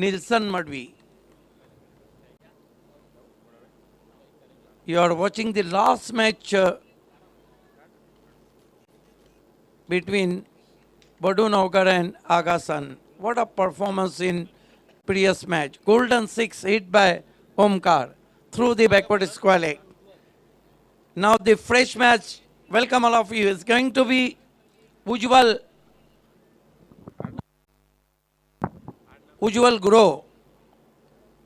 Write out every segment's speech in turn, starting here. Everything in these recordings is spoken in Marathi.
Nilsson Madvi. You are watching the last match between Vadu Navkar and Agasan. What a performance in previous match. Golden 6 hit by Omkar through the backward square leg. Now the fresh match, welcome all of you, is going to be Ujwal Grow.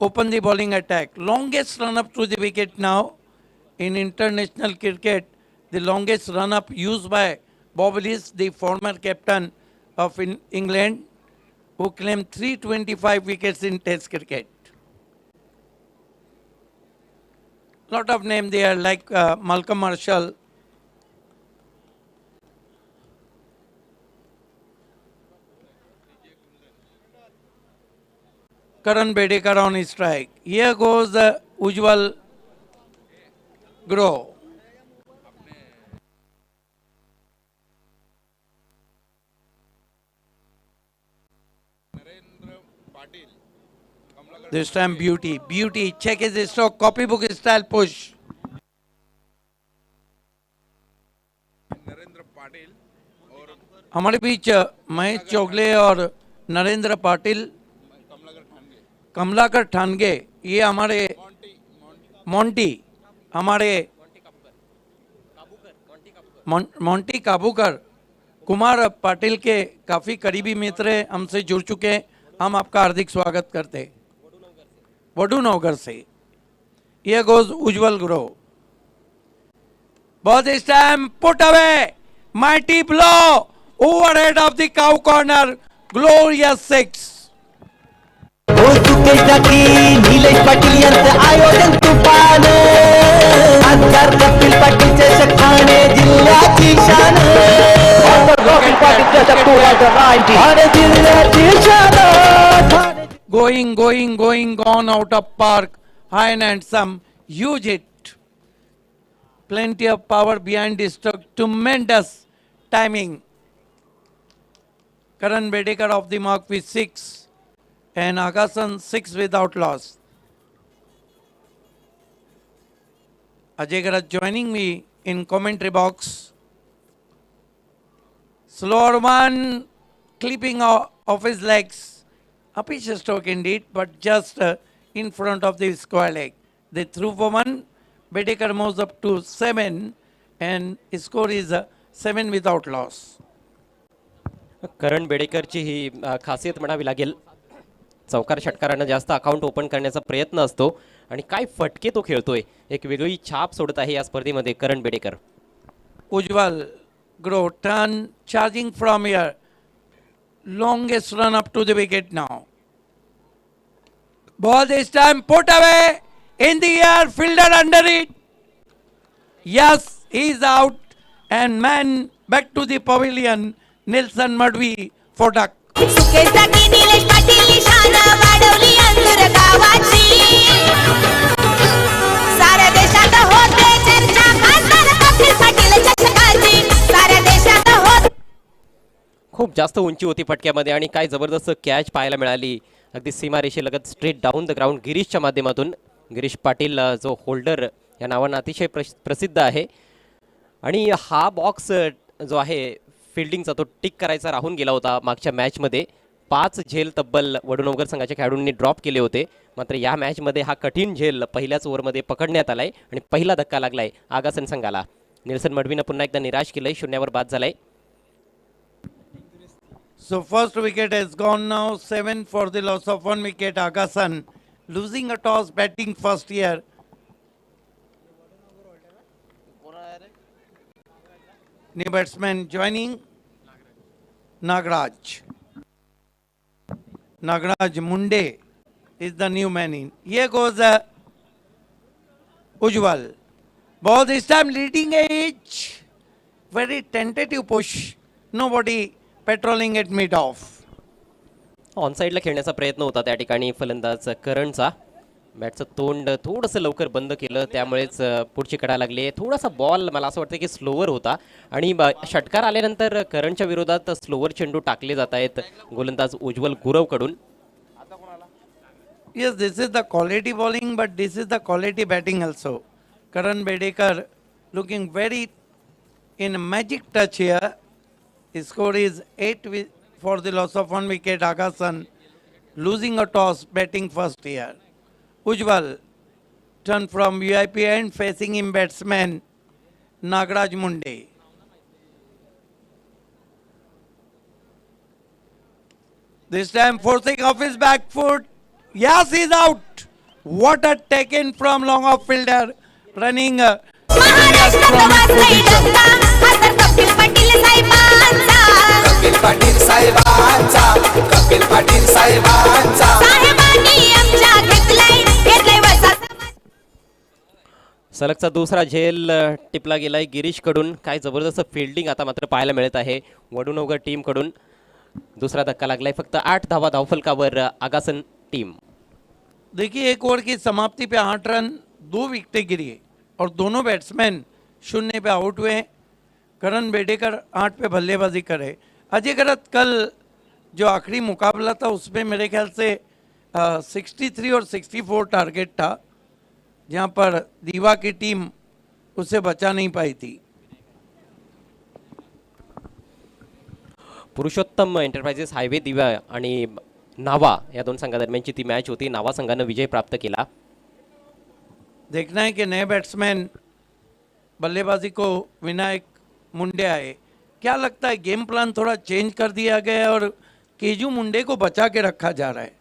Open the bowling attack. Longest run up to the wicket now in international cricket. The longest run up used by Bob Willis, the former captain of England, who claimed 325 wickets in Test cricket. Lot of names there like Malcolm Marshall, Karan Bedekar on his strike. Here goes Ujwal Grow. This time beauty. Check his stroke, copybook style push. हमारे बीच महेश चोगले और नरेंद्र पाटिल, कमलाकर ठानगे, ये हमारे मोंटी, हमारे मोंटी काबूकर, कुमार पाटिल के काफी करीबी मित्र हमसे जुड़ चुके हैं. हम आपका हार्दिक स्वागत करते हैं. वडूनगर से. Here goes Ujwal Grow. Ball this time put away. Mighty blow overhead of the cow corner. Glorious six. Nilesh Patil यांचं आयोजन तुफान, आमदार कपिल पाटील चषक ठाणे जिल्ह्याची शान, ठाणे जिल्ह्याची शान. Going, gone out of park. High and handsome, huge hit. Plenty of power behind the stroke. Tremendous timing. Karan Bedekar off the mark with 6. And Agasan 6 without loss. Ajay Garaj joining me in commentary box. Slower one, clipping of his legs. A pitch stroke indeed, but just in front of the square leg. They threw for 1. Bedekar moves up to 7 and his score is 7 without loss. करण बेडेकरची ही खासियत म्हणावी लागेल. चौकार षटकारांना जास्त अकाउंट ओपन करण्याचा प्रयत्न असतो आणि काय फटके तो खेळतोय. एक वेगळी छाप सोडत आहे या स्पर्धेमध्ये करण Bedekar. Ujwal Grow turn charging from here. Longest run up to the wicket now. Ball this time put away in the air, fielder under it. Yes, he is out and man back to the pavilion. Nilsson Madvi for duck. सुकेसाठी Nilesh Patil निशाण वाढवली अंधुर गावाची. साऱ्या देशात होते चर्चा खासदार कपिल पाटील चषकाची. साऱ्या देशात होत. खूप जास्त उंची होती फटक्यामध्ये आणि काय जबरदस्त कॅच पाहायला मिळाली. अगदी सीमारेषेलगत स्ट्रेट डाऊन द ग्राउंड गिरीशच्या माध्यमातून. गिरीश पाटील जो होल्डर या नावानं अतिशय प्रसिद्ध आहे आणि हा बॉक्स जो आहे फिल्डिंगचा तो टिक करायचा राहून गेला होता. मागच्या मॅचमध्ये 5 झेल तब्बल वडूनगर संघाच्या खेळाडूंनी ड्रॉप केले होते. मात्र या मॅचमध्ये हा कठीण झेल पहिल्याच ओव्हरमध्ये पकडण्यात आलाय आणि पहिला धक्का लागलाय आगासन संघाला. निल्सन मडवीनं पुन्हा एकदा निराश केलंय. 0वर बाद झालाय. So first wicket has gone now. 7 for the loss of 1 wicket. Agasan losing a toss, batting first here. New batsman joining. Nagraj Munde is the new man in. Here goes Ujwal. Ball this time leading edge. Very tentative push. Nobody patrolling at mid of. On साईडला खेळण्याचा प्रयत्न होता त्या ठिकाणी फलंदाज करणचा. बॅटचं तोंड थोडंसं लवकर बंद केलं त्यामुळेच पुढची कडा लागली. थोडासा बॉल मला असं वाटतं की स्लोवर होता आणि षटकार आल्यानंतर करणच्या विरोधात स्लोवर चेंडू टाकले जात आहेत गोलंदाज उज्ज्वल गुरवकडून. Yes, this is the quality bowling, but this is the quality batting also. Karan Bedekar looking very in a magic touch here. His score is 8 for the loss of 1 wicket. Agasan losing a toss, batting first here. Ujwal turn from VIP end, facing him batsman Nagaraj Munde. This time forcing off his back foot. Yes, he's out. What a taken from long off fielder running महाराष्ट्रात from his वाजलाय position. डंका, हा तर कपिल पाटील साहेबांचा. कपिल पाटील साहेबांचा कपिल पाटील साहेबांचा साहेबांनी आमच्या घेतलंय वसा समाज. सलगचा दुसरा झेल टिपला गेलाय गिरीश कडून. काय जबरदस्त फिल्डिंग आता मात्र पाहायला मिळत आहे वडूनगर टीम कडून. दुसरा धक्का लागलाय फक्त 8 धावा धावफलकावर आगासन टीम. देखिए एक ओवर की समाप्ति पे 8 रन 2 विकेटें गिरी है और दोनों बैट्समैन 0 पे आउट हुए हैं. करण बेडेकर 8 पे बल्लेबाजी करे. अजय गरत कल जो आखिरी मुकाबला था उसमें मेरे ख्याल से 63 और 64 टारगेट था, जहां पर दीवा की टीम उसे बचा नहीं पाई थी. पुरुषोत्तम एंटरप्राइजेस हायवे दिवा आणि नावा या दोन संघादरम्यानची ती मॅच होती. नावा संघानं विजय प्राप्त केला. देखना है कि नए बैट्समैन बल्लेबाजी को विनायक मुंडे आए. क्या लगता है गेम प्लान थोड़ा चेंज कर दिया गया है और केजू मुंडे को बचा के रखा जा रहा है?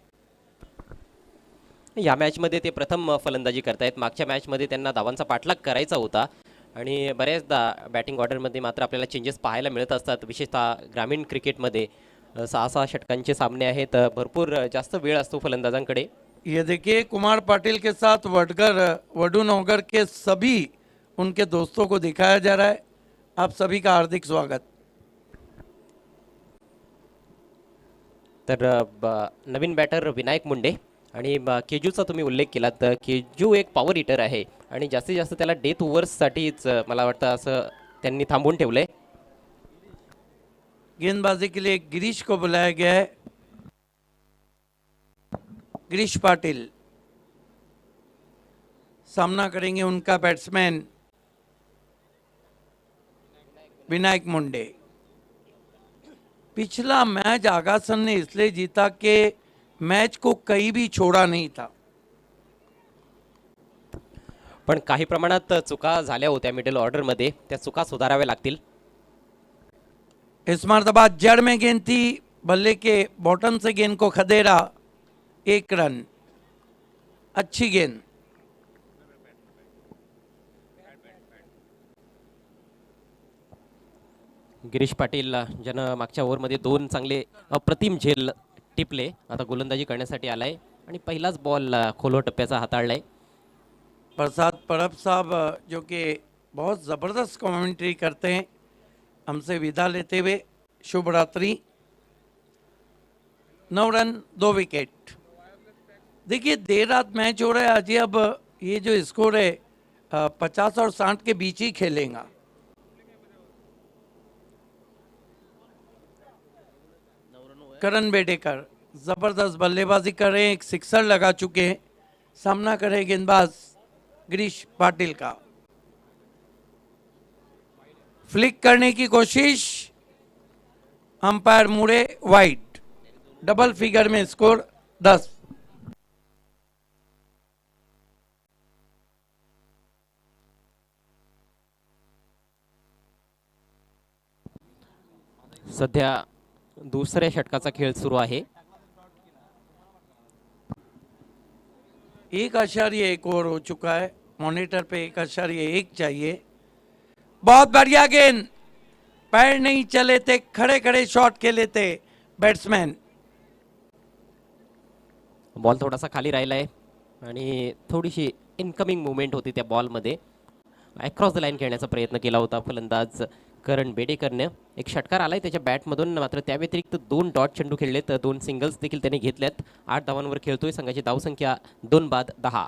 या मॅचमध्ये ते प्रथम फलंदाजी करतायत. मागच्या मॅचमध्ये त्यांना धावांचा पाठलाग करायचा होता आणि बऱ्याचदा बॅटिंग ऑर्डरमध्ये मात्र आपल्याला चेंजेस पाहायला मिळत असतात. विशेषतः ग्रामीण क्रिकेटमध्ये 6-6 षटकांचे सामने आहेत. भरपूर जास्त वेळ असतो फलंदाजांकडे. ये देखिए कुमार पाटिल के साथ वडूनगर के सभी उनके दोस्तों को दिखाया जा रहा है. आप सभी का हार्दिक स्वागत. तर नवीन बॅटर विनायक मुंडे आणि केजूचा तुम्ही उल्लेख केलात. तर केजू एक पॉवर हिटर आहे आणि जास्तीत जास्त त्याला डेथ ओव्हर्ससाठीच मला वाटतं असं त्यांनी थांबवून ठेवलंय. गेंदबाजी के लिए गिरीश को बुलाया गया है. गिरीश पाटिल सामना करेंगे उनका बैट्समैन विनायक मुंडे. पिछला मैच आगासन ने इसलिए जीता कि मैच को कहीं भी छोड़ा नहीं था. पण काही प्रमाणात चुका झाल्या होत्या मिडल ऑर्डरमध्ये. त्या चुका सुधाराव्या लागतील. इस मरतबा जड़ में गेंद थी, बल्ले के बॉटम से गेंद को खदेड़ा. 1 रन. अच्छी गेंद. गिरीश पाटील ज्यानं मागच्या ओव्हरमध्ये 2 चांगले अप्रतिम झेल टिपले, आता गोलंदाजी करण्यासाठी आलाय आणि पहिलाच बॉल खोलवर टप्प्याचा हाताळलाय. प्रसाद परब साहब जो कि बहुत ज़बरदस्त कमेंट्री करते हैं, हमसे विदा लेते हुए शुभ रात्रि. 9 रन 2 विकेट. देखिए देर रात मैच हो रहा है अजय. अब ये जो स्कोर है 50 और 60 के बीच ही खेलेगा. करण बेडेकर जबरदस्त बल्लेबाजी कर रहे हैं. एक सिक्सर लगा चुके हैं. सामना करे गेंदबाज गिरीश पाटिल का. फ्लिक करने की कोशिश. अंपायर मुड़े वाइड. डबल फिगर में स्कोर 10. सध्या दुसऱ्या षटकाचा खेळ सुरू आहे. 1.1 ओवर हो चुका है. मॉनिटर पे 1.1 चाहिए. बहुत बढ़िया गेंद. पैर नहीं चले थे, खड़े खड़े शॉट खेले थे बैट्समैन. बॉल थोडासा खाली राहिलाय आणि थोडीशी इनकमिंग मुवमेंट होती त्या बॉलमध्ये. अक्रॉस द लाईन खेळण्याचा प्रयत्न केला होता फलंदाज करण बेडेकरने. एक षटकार आलाय त्याच्या बॅटमधून, मात्र त्या व्यतिरिक्त 2 डॉट चेंडू खेळलेत. 2 सिंगल्स देखील त्याने घेतल्यात. 8 धावांवर खेळतोय. संघाची धावसंख्या 2 बाद 10.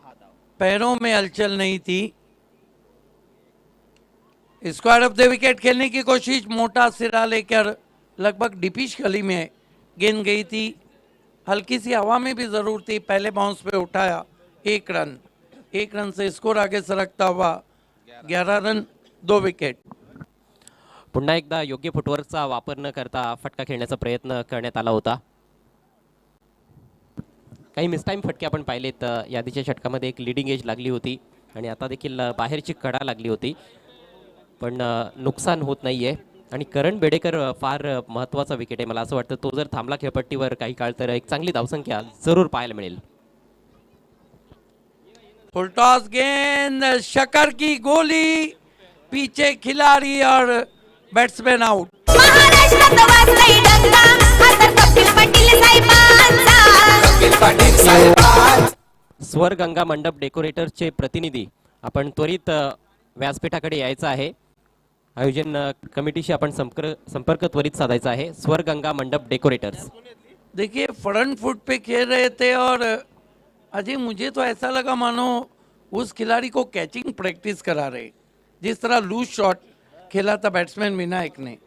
पैरों में हलचल नहीं थी. स्क्वायर ऑफ द विकेट खेलने की कोशिश. मोटा सिरा लेकर लगभग डिपिश गली में गेंद गई थी. हल्की सी हवा में भी जरूर थी, पहले बाउंस पे उठाया, 1 रन से स्कोर आगे सरकता हुआ 11 रन 2 विकेट। पुन्हा एकदा योग्य फुटवर्कचा वापर न करता फटका खेळण्याचा प्रयत्न करण्यात आला होता। काही मिसटाईम फटके आपण पाहिलेत यादीच्या षटकामध्ये, एक लिडिंग एज लागली होती आणि आता देखील बाहेरची कडा लागली होती, पण नुकसान होत नाहीये। आणि करण बेडेकर फार महत्त्वाचा विकेट आहे, मला असं वाटतं तो जर थांबला खेळपट्टीवर काही काळ तर एक चांगली धावसंख्या जरूर पाहायला मिळेल। फुल टॉस गेंद, शकर की गोली, पीछे खिलाड़ी और बैट्समैन आउट। महाराष्ट्रात वाजलाय डंका, हा तर कपिल पाटील साहेबांचा। कपिल पाटील साहेबांचा स्वर गंगा मंडप डेकोरेटरचे प्रतिनिधी आपण त्वरित व्यासपीठाकडे यायचं आहे। आयोजन कमिटीशी आपण संपर्क त्वरित साधायचा आहे। स्वर गंगा मंडप डेकोरेटर्स। देखिए फ्रंट फुट पे खेल रहे थे और अजय मुझे तो ऐसा लगा मानो उस खिलाड़ी को कैचिंग प्रैक्टिस करा रहे, जिस तरह लूज शॉट खेला था बैट्समैन विनायक ने।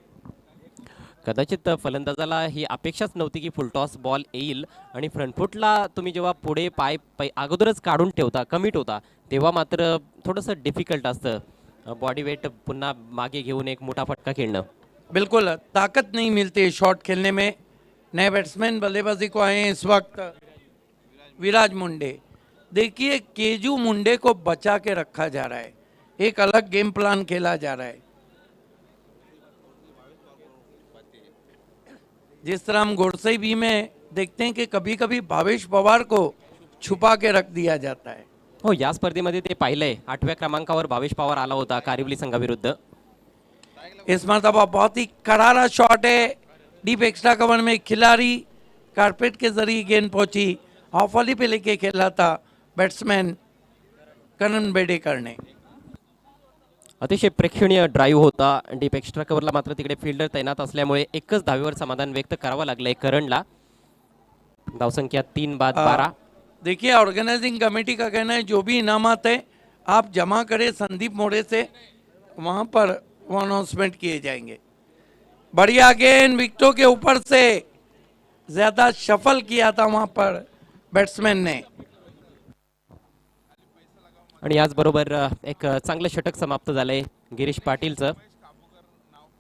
कदाचित फलंदाजाला ही अपेक्षाच नव्हती की फुलटॉस बॉल येईल आणि फ्रंटफुटला तुम्ही जेव्हा पुढे पाय अगोदरच काढून ठेवता, कमिट होता, तेव्हा मात्र थोडंसं डिफिकल्ट असतं बॉडी वेट पुन्हा मागे घेऊन एक मोठा फटका खेळणं। बिल्कुल ताकत नहीं मिलती शॉट खेलने में। नए बैट्समैन बल्लेबाजी को आए हैं इस वक्त विराज मुंडे। देखिए केजू मुंडे को बचा के रखा जा रहा है, एक अलग गेम प्लान खेला जा रहा है। जिस तरह हम गोडसे भी में देखते हैं कि कभी कभी भावेश पवार को छुपा के रख दिया जाता है। हो, या स्पर्धेमध्ये ते पाहिलंय 8व्या क्रमांकावर भावेश पवार आला होता कारिवली संघाविरुद्ध। इस मरतबा बहुत ही करारा शॉट है, डीप एक्स्ट्रा कवर में खिलाड़ी कारपेट के जरिए गेंद पहुंची, ऑफ वॉली पे लेके खेला था बैट्समैन करण बेडेकर ने। अतिशय प्रेक्षणीय ड्राईव्ह होता। डीप एक्स्ट्रा कव्हरला मात्र तिकडे फिल्डर तैनात असल्यामुळे एकच धावेवर समाधान व्यक्त करावं लागलंय करणला। धावसंख्या 3 बाद 12। देखिए ऑर्गेनाइजिंग कमेटी का कहना है जो भी इनामात है आप जमा करें संदीप मोड़े से, वहां पर वो अनाउंसमेंट किए जाएंगे। बढ़िया गेंद विकेटों के ऊपर से, ज्यादा शफल किया था वहां पर बैट्समैन ने। आणि याचबरोबर एक चांगलं षटक समाप्त झालंय गिरीश पाटीलचं।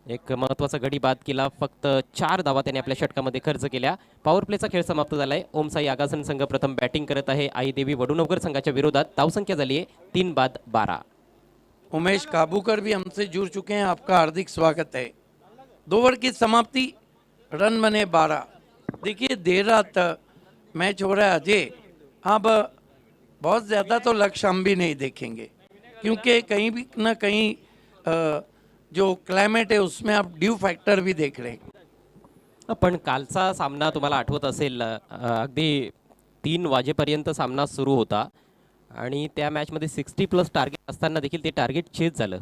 एक महत्त्वाचा गडी बाद केला, फक्त 4 धावा त्याने आपल्या षटकामध्ये खर्च केल्या। पॉवर प्लेचा खेळ समाप्त झालाय। ओम साई आगासन संघ प्रथम बॅटिंग करत आहे आई देवी वडुनवकर संघाच्या विरोधात। धावसंख्या झाली आहे 3 बाद 12। उमेश काबूकर भी हमसे जुड़ चुके हैं, आपका हार्दिक स्वागत है। 2 ओवर की समाप्ति, रन बने 12। देखिए देर रात मैच हो रहा है अजय, अब बहुत ज़्यादा तो लक्ष्य हम भी नहीं देखेंगे, क्योंकि कहीं भी ना कहीं जो क्लाइमेट है उसमें आप ड्यू फैक्टर भी देख रहे हैं। पण कालचा सामना तुम्हाला आठवत असेल, अगदी 3 वाजेपर्यंत सामना सुरू होता आणि त्या मॅचमध्ये 60+ टार्गेट असताना देखील ते टार्गेट चेज झालं।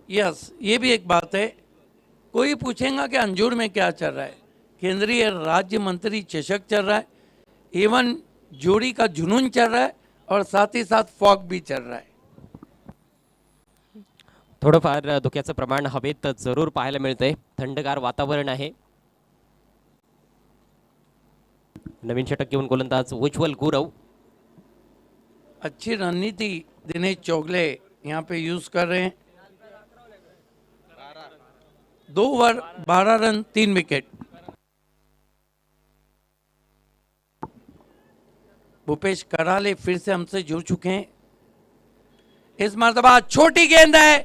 यस, ये भी एक बात है। कोई पूछेगा कि अंजूर में क्या चल रहा है, केंद्रीय राज्य मंत्री चषक चल रहा है, इवन जोड़ी का जुनून चल रहा है और साथ ही साथ फॉग भी चल रहा है। थोडंफार धुक्याचं प्रमाण हवेत जरूर पाहायला मिळतंय, थंडगार वातावरण आहे। नवीन षटक घेऊन गोलंदाज उज्ज्वल गुरव। अच्छी रणनीति दिनेश चौगले यहाँ पे यूज कर रहे हैं। 2 ओवर 12 रन 3 विकेट। भूपेश कराले फिर से हमसे जुड़ चुके हैं। इस मरतबा छोटी गेंद है,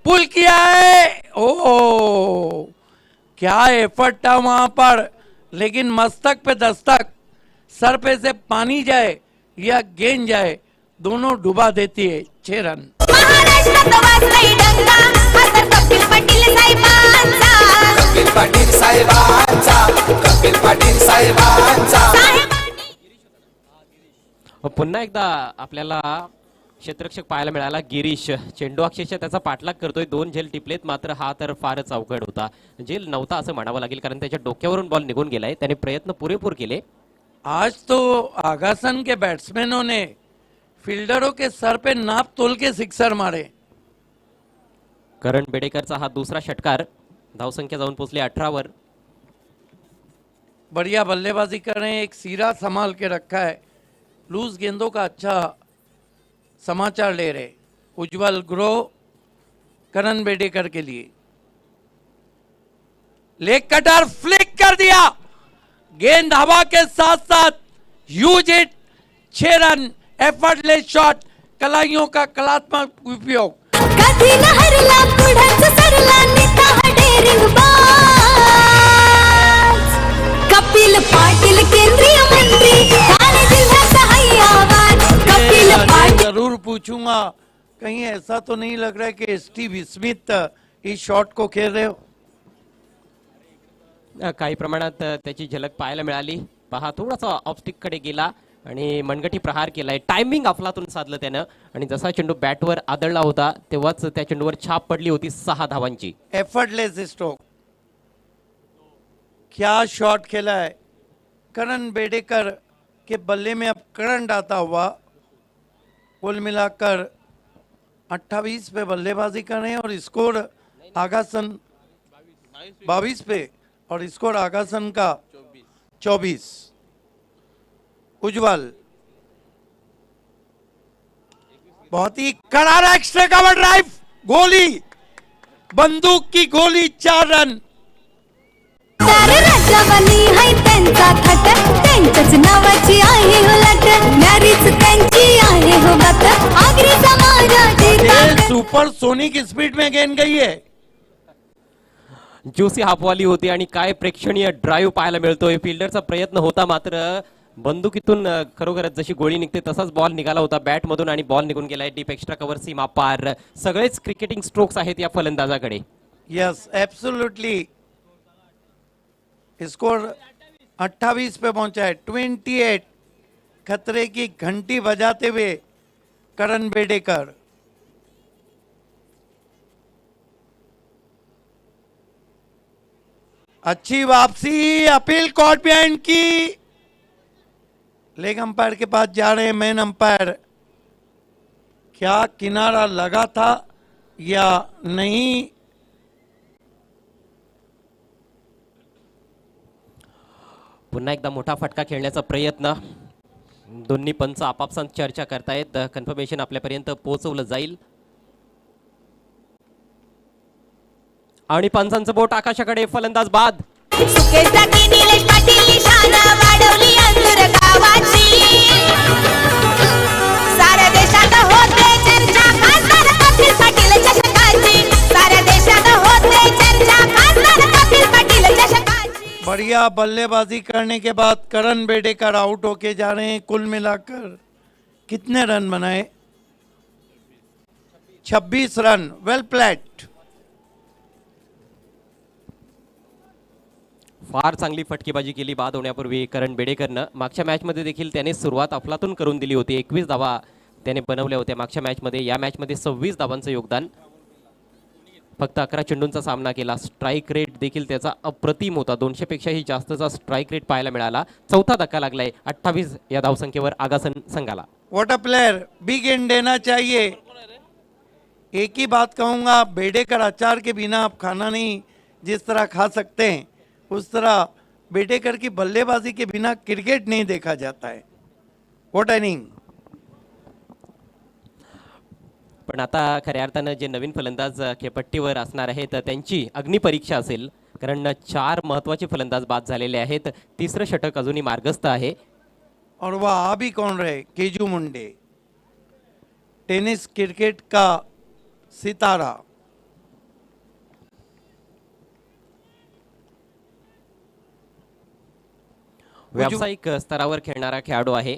पुल किया है। ओ क्या एफर्ट था वहां पर, लेकिन मस्तक पे दस्तक, सर पे से पानी जाए या गेंद जाए, दोनों डुबा देती है। 6 रन। महाराष्ट्रात वाजलाय डंका, हा तर कपिल पाटील साहेबांचा। कपिल पाटील साहेबांचा कपिल पाटील साहेबांचा पुन्हा एकदा आपल्याला क्षेत्ररक्षक पाहायला मिळाला गिरीश। चेंडू अक्षरशः त्याचा पाठलाग करतोय, 2 झेल टिपलेत, मात्र हा तर फारच अवघड होता। झेल नव्हता असं म्हणावं लागेल, कारण त्याच्या डोक्यावरून बॉल निघून गेलाय। त्याने प्रयत्न पुरेपूर केले। आज तो आगासन के बैट्समैनों ने फील्डरों के सर पे नाप तोल के सिक्सर मारे। करण बेडेकरचा हा दुसरा षटकार। धावसंख्या जाऊन पोहोचली 18 वर। बढ़िया बल्लेबाजी कर रहे हैं, एक सीरा संभाल के रखा है, लूज गेंदों का अच्छा समाचार ले रहे। उज्जवल ग्रो करण बेडेकर के लिए लेग कटर फ्लिक कर दिया, गेंद हवा के साथ साथ huge hit, 6 run, effortless shot, कलाइयों का कलात्मक उपयोग। कधी न हरला पुढंच सरला निता डेरिंग बाज कपिल पाटील केंद्रीय मंत्री ठाणे जिल्ह्याचा हाय आवाज कपिल पाटील जरूर पूछूंगा, कहीं ऐसा तो नहीं लग रहा है कि स्टीव स्मिथ इस शॉट को खेल रहे हो? काही प्रमाणात त्याची झलक पाहायला मिळाली। पहा थोडासा ऑफस्टिक कडे गेला आणि मनगटी प्रहार केलाय, टायमिंग अफलातून साधलं त्यानं आणि जसा चेंडू बॅटवर आदळला होता तेव्हाच त्या चेंडूवर छाप पडली होती 6 धावांची। एफर्टलेस स्ट्रोक, क्या शॉट खेला है करण बेडेकर के बल्ले में। अब करंट आता हुआ, कुल मिलाकर 28 पे बल्लेबाजी कर रहे हैं और स्कोर आगासन 22 पे और स्कोर आगासन का 24। उज्जवल बहुत ही करारा एक्स्ट्रा कवर ड्राइव, गोली, बंदूक की गोली, 4 रन। तर राजावानी हाय त्यांचा थट त्यांच्याच नावाची आहे हो लट नारीच त्यांची आहे हो बात आगरी समाजाची ये ताकद सुपर सोनिक स्पीड में गेंद गई है। ज्युसी हाफवाली होती आणि काय प्रेक्षणीय ड्राईव्ह पाहायला मिळतोय। फिल्डरचा प्रयत्न होता मात्र बंदुकीतून खरोखरच जशी गोळी निघते तसाच बॉल निघाला होता बॅटमधून आणि बॉल निघून गेलाय डीप एक्स्ट्रा कव्हर सीमा पार। सगळेच क्रिकेटिंग स्ट्रोक्स आहेत या फलंदाजाकडे। यस एब्सोल्युटली, स्कोर 28 पे पहुंचा है, 28। खतरे की घंटी बजाते हुए करण बेडेकर। अच्छी वापसी, अपील कोर्ट बिहाइंड की, लेग अंपायर के पास जा रहे हैं मैन अंपायर। क्या किनारा लगा था या नहीं? पुन्हा एकदा मोठा फटका खेळण्याचा प्रयत्न, दोन्ही पंच आपापसात चर्चा करतायत, कन्फर्मेशन आपल्यापर्यंत पोहोचवलं जाईल आणि पंचांचं बोट आकाशाकडे, फलंदाज बाद। सुकेसाठी निलेश पाटील निशाण वाढवली अंतुर गावाची साऱ्या देशात होते चर्चा खासदार कपिल पाटील चषकाची साऱ्या देशात होते चर्चा खासदार कपिल पाटील चषकाची। बढ़िया बल्लेबाजी करने के बाद करण बेडेकर आउट होके जा रहे हैं। कुल मिलाकर कितने रन बनाए? 26 रन, वेल प्लेड। फार चांगली फटकेबाजी केली बाद होण्यापूर्वी करण बेडेकरनं। मागच्या मॅचमध्ये देखील त्याने सुरुवात अफलातून करून दिली होती, 21 धावा त्याने बनवल्या होत्या मागच्या मॅचमध्ये। या मॅचमध्ये 26 धावांचं योगदान, फक्त 11 चेंडूंचा सामना केला। स्ट्राईक रेट देखील त्याचा अप्रतिम होता, 200 पेक्षाही जास्तचा स्ट्राईक रेट पाहायला मिळाला। चौथा धक्का लागलाय 28 या धावसंख्येवर आगासन संघाला। व्हाट अ प्लेयर, बिग इन देना चाहिए। एक ही बात कहूंगा, बेडेकर अचार के बिना आप खाना नहीं जिस तरह खा सकते हैं उस तरह बेडेकर की बल्लेबाजी के बिना क्रिकेट नहीं देखा जाता है। What inning. पण आता खऱ्या अर्थानं जे नवीन फलंदाज खेळपट्टीवर असणार आहेत त्यांची अग्निपरीक्षा असेल, कारण 4 महत्त्वाचे फलंदाज बाद झालेले आहेत। तिसरं षटक अजूनही मार्गस्थ आहे। और वह आ भी कौन रहे? केजू मुंडे, टेनिस क्रिकेट का सितारा। व्यावसायिक स्तरावर खेळणारा खेळाडू आहे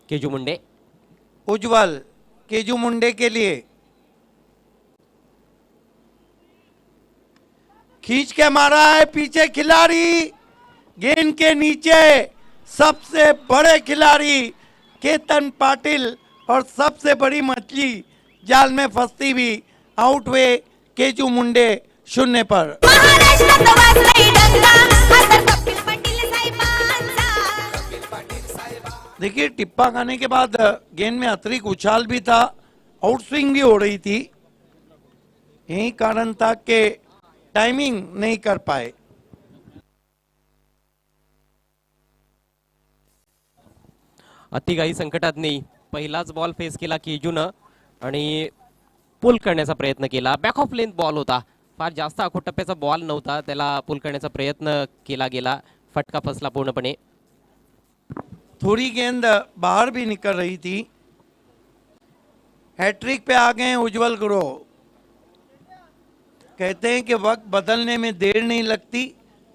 केजू मुंडे। उज्जवल केजू मुंडे के लिए खींच के मारा है पीछे खिलाड़ी, गेंद के नीचे सबसे बड़े खिलाड़ी केतन पाटिल और सबसे बड़ी मछली जाल में फंसती हुई आउट हुए केजू मुंडे 0 पर। महाराष्ट्रात वाजलाय डंका खासदार कपिल पाटील साहेबांचा। देखिए टिप्पा खाने के बाद गेंद में अतिरिक्त उछाल भी था, आउट स्विंग भी हो रही थी, यही कारण था कि टाइमिंग नहीं कर पाए। अतिघाई संकटात नाही, पहिलाच बॉल फेस केला केजूनं आणि पुल करण्याचा प्रयत्न केला. बॅक ऑफ लेंथ बॉल होता, फार जास्त आखूड टप्प्याचा बॉल नव्हता, त्याला पुल करण्याचा प्रयत्न केला गेला, फटका फसला पूर्णपणे. थोड़ी गेंद बाहर भी निकल रही थी. हैट्रिक पे आ गए उज्जवल गुरु. कहते हैं कि वक्त बदलने में देर नहीं लगती,